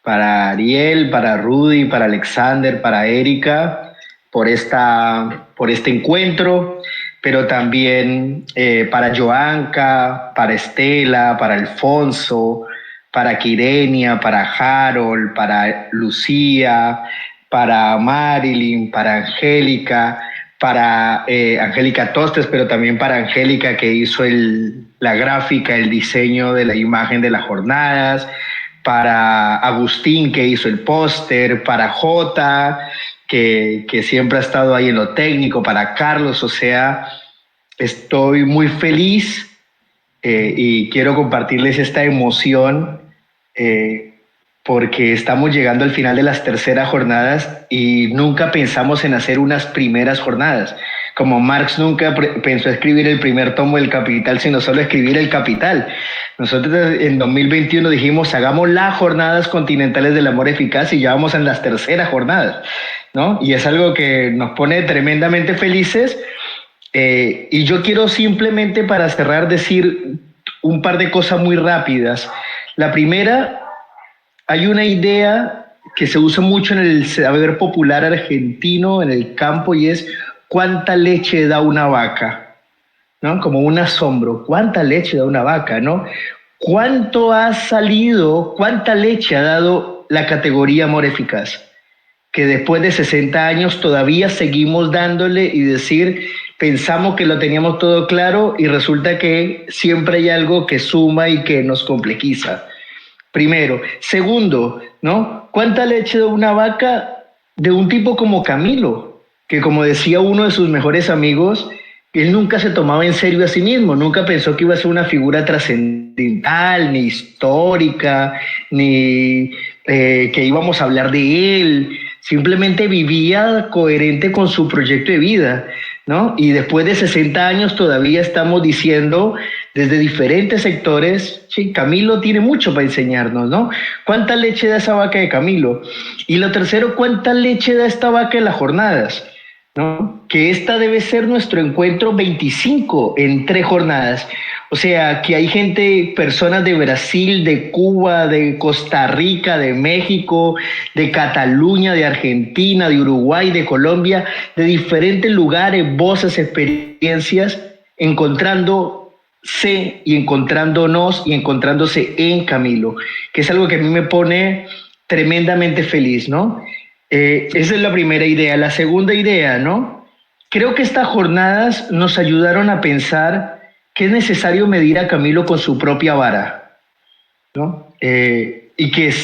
[SPEAKER 8] para Ariel, para Rudy, para Alexander, para Erika, por este encuentro, pero también para Joanca, para Estela, para Alfonso, para Kirenia, para Harold, para Lucía, para Marilyn, para Angélica, para Angélica Tostes, pero también para Angélica, que hizo la gráfica, el diseño de la imagen de las jornadas, para Agustín, que hizo el póster, para Jota, que siempre ha estado ahí en lo técnico, para Carlos. O sea, estoy muy feliz y quiero compartirles esta emoción porque estamos llegando al final de las terceras jornadas y nunca pensamos en hacer unas primeras jornadas. Como Marx nunca pensó escribir el primer tomo del Capital, sino solo escribir el Capital. Nosotros en 2021 dijimos, hagamos las jornadas continentales del amor eficaz, y ya vamos en las terceras jornadas, ¿no? Y es algo que nos pone tremendamente felices. Y yo quiero simplemente, para cerrar, decir un par de cosas muy rápidas. La primera, hay una idea que se usa mucho en el saber popular argentino, en el campo, y es ¿cuánta leche da una vaca? ¿No? Como un asombro, ¿cuánta leche da una vaca? ¿No? ¿Cuánto ha salido, cuánta leche ha dado la categoría amor eficaz? Que después de 60 años todavía seguimos dándole, y decir, pensamos que lo teníamos todo claro y resulta que siempre hay algo que suma y que nos complejiza. Primero. Segundo, ¿no? ¿Cuánta leche da una vaca de un tipo como Camilo? Que como decía uno de sus mejores amigos, él nunca se tomaba en serio a sí mismo, nunca pensó que iba a ser una figura trascendental, ni histórica, ni que íbamos a hablar de él. Simplemente vivía coherente con su proyecto de vida, ¿no? Y después de 60 años todavía estamos diciendo desde diferentes sectores, sí, Camilo tiene mucho para enseñarnos, ¿no? ¿Cuánta leche da esa vaca de Camilo? Y lo tercero, ¿cuánta leche da esta vaca en las jornadas? ¿No? Que esta debe ser nuestro encuentro 25 en 3 jornadas. O sea, que hay gente, personas de Brasil, de Cuba, de Costa Rica, de México, de Cataluña, de Argentina, de Uruguay, de Colombia, de diferentes lugares, voces, experiencias, encontrándose y encontrándonos y encontrándose en Camilo, que es algo que a mí me pone tremendamente feliz, ¿no? Esa es la primera idea. La segunda idea, ¿no? Creo que estas jornadas nos ayudaron a pensar que es necesario medir a Camilo con su propia vara, ¿no? Y que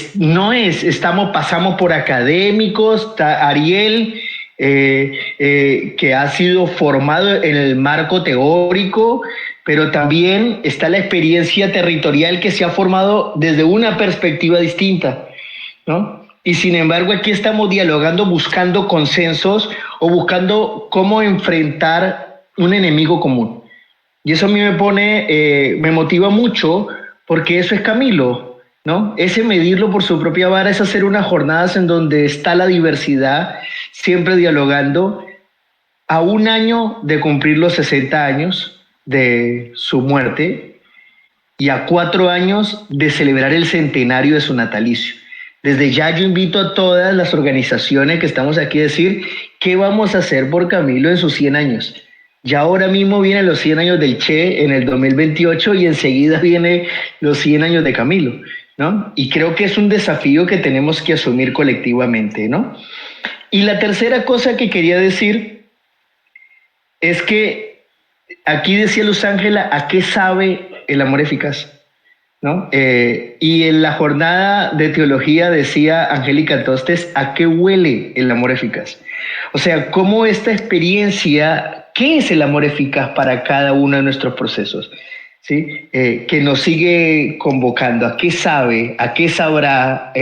[SPEAKER 8] pasamos por académicos, Ariel, que ha sido formado en el marco teórico, pero también está la experiencia territorial que se ha formado desde una perspectiva distinta, ¿no? Y sin embargo aquí estamos dialogando, buscando consensos o buscando cómo enfrentar un enemigo común. Y eso a mí me motiva mucho porque eso es Camilo, ¿no? Ese medirlo por su propia vara es hacer unas jornadas en donde está la diversidad, siempre dialogando, a un año de cumplir los 60 años de su muerte y a 4 años de celebrar el centenario de su natalicio. Desde ya yo invito a todas las organizaciones que estamos aquí a decir qué vamos a hacer por Camilo en sus 100 años. Ya ahora mismo vienen los 100 años del Che en el 2028 y enseguida vienen los 100 años de Camilo, ¿no? Y creo que es un desafío que tenemos que asumir colectivamente, ¿no? Y la tercera cosa que quería decir es que aquí decía Luz Ángela, ¿a qué sabe el amor eficaz? ¿No? Y en la jornada de teología decía Angélica Tostes, ¿a qué huele el amor eficaz? O sea, cómo esta experiencia, ¿qué es el amor eficaz para cada uno de nuestros procesos? ¿Sí? Que nos sigue convocando. ¿A qué sabe? ¿A qué sabrá?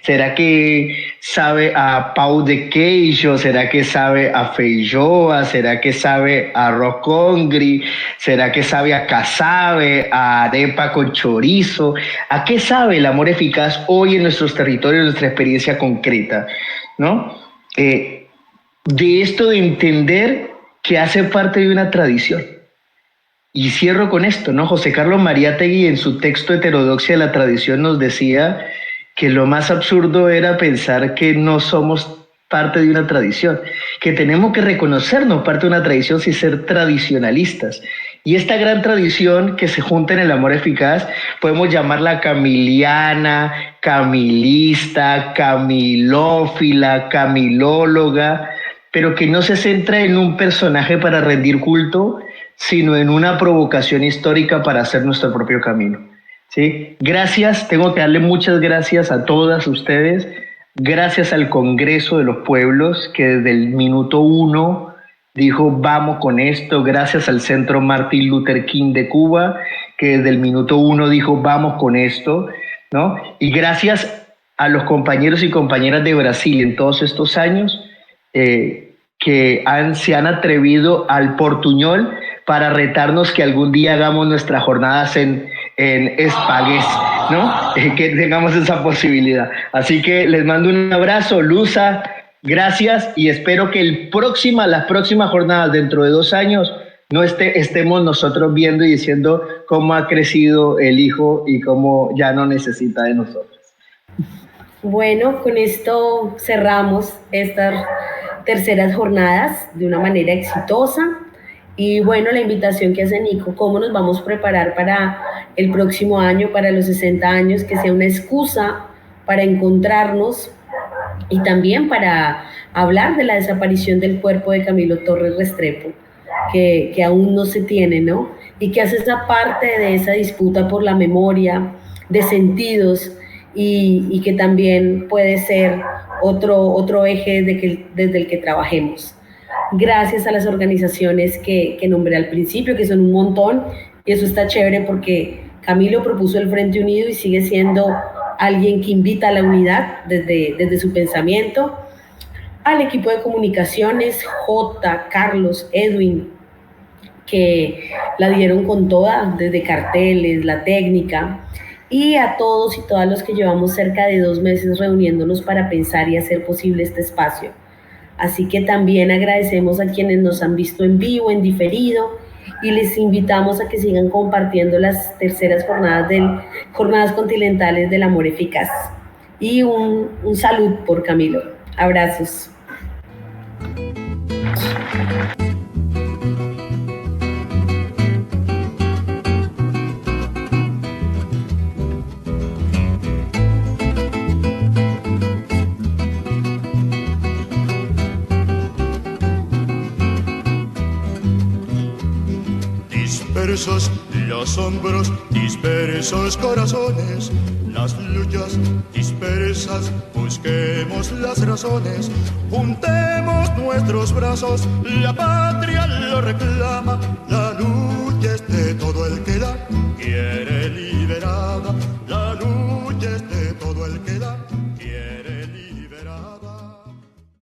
[SPEAKER 8] ¿Será que sabe a Pau de Queijo? ¿Será que sabe a feijoa? ¿Será que sabe a arroz congri? ¿Será que sabe a casabe, a arepa con chorizo? ¿A qué sabe el amor eficaz hoy en nuestros territorios, en nuestra experiencia concreta? ¿No? De esto de entender que hace parte de una tradición. Y cierro con esto, ¿no? José Carlos Mariátegui en su texto Heterodoxia de la Tradición nos decía que lo más absurdo era pensar que no somos parte de una tradición, que tenemos que reconocernos parte de una tradición sin ser tradicionalistas. Y esta gran tradición que se junta en el amor eficaz, podemos llamarla camiliana, camilista, camilófila, camilóloga, pero que no se centra en un personaje para rendir culto, sino en una provocación histórica para hacer nuestro propio camino. ¿Sí? Gracias, tengo que darle muchas gracias a todas ustedes, gracias al Congreso de los Pueblos, que desde el minuto 1 dijo vamos con esto, gracias al Centro Martin Luther King de Cuba, que desde el minuto 1 dijo vamos con esto, ¿no? Y gracias a los compañeros y compañeras de Brasil en todos estos años, que se han atrevido al portuñol para retarnos que algún día hagamos nuestras jornadas en espagués, ¿no? Que tengamos esa posibilidad. Así que les mando un abrazo, Luza, gracias, y espero que las próximas jornadas dentro de 2 años no estemos nosotros viendo y diciendo cómo ha crecido el hijo y cómo ya no necesita de nosotros.
[SPEAKER 2] Bueno, con esto cerramos estas terceras jornadas de una manera exitosa. Y bueno, la invitación que hace Nico, cómo nos vamos a preparar para el próximo año, para los 60 años, que sea una excusa para encontrarnos y también para hablar de la desaparición del cuerpo de Camilo Torres Restrepo. que aún no se tiene, ¿no? Y que hace esa parte de esa disputa por la memoria, de sentidos, y que también puede ser otro eje desde el que trabajemos. Gracias a las organizaciones que nombré al principio, que son un montón, y eso está chévere porque Camilo propuso el Frente Unido y sigue siendo alguien que invita a la unidad desde su pensamiento. Al equipo de comunicaciones, J, Carlos, Edwin, que la dieron con toda, desde carteles, la técnica, y a todos y todas los que llevamos cerca de 2 meses reuniéndonos para pensar y hacer posible este espacio. Así que también agradecemos a quienes nos han visto en vivo, en diferido, y les invitamos a que sigan compartiendo las terceras jornadas continentales del amor eficaz. Y un salud por Camilo. Abrazos.
[SPEAKER 9] Dispersos los hombros, dispersos corazones, las luchas dispersas, busquemos las razones, juntemos nuestros brazos, la patria lo reclama, la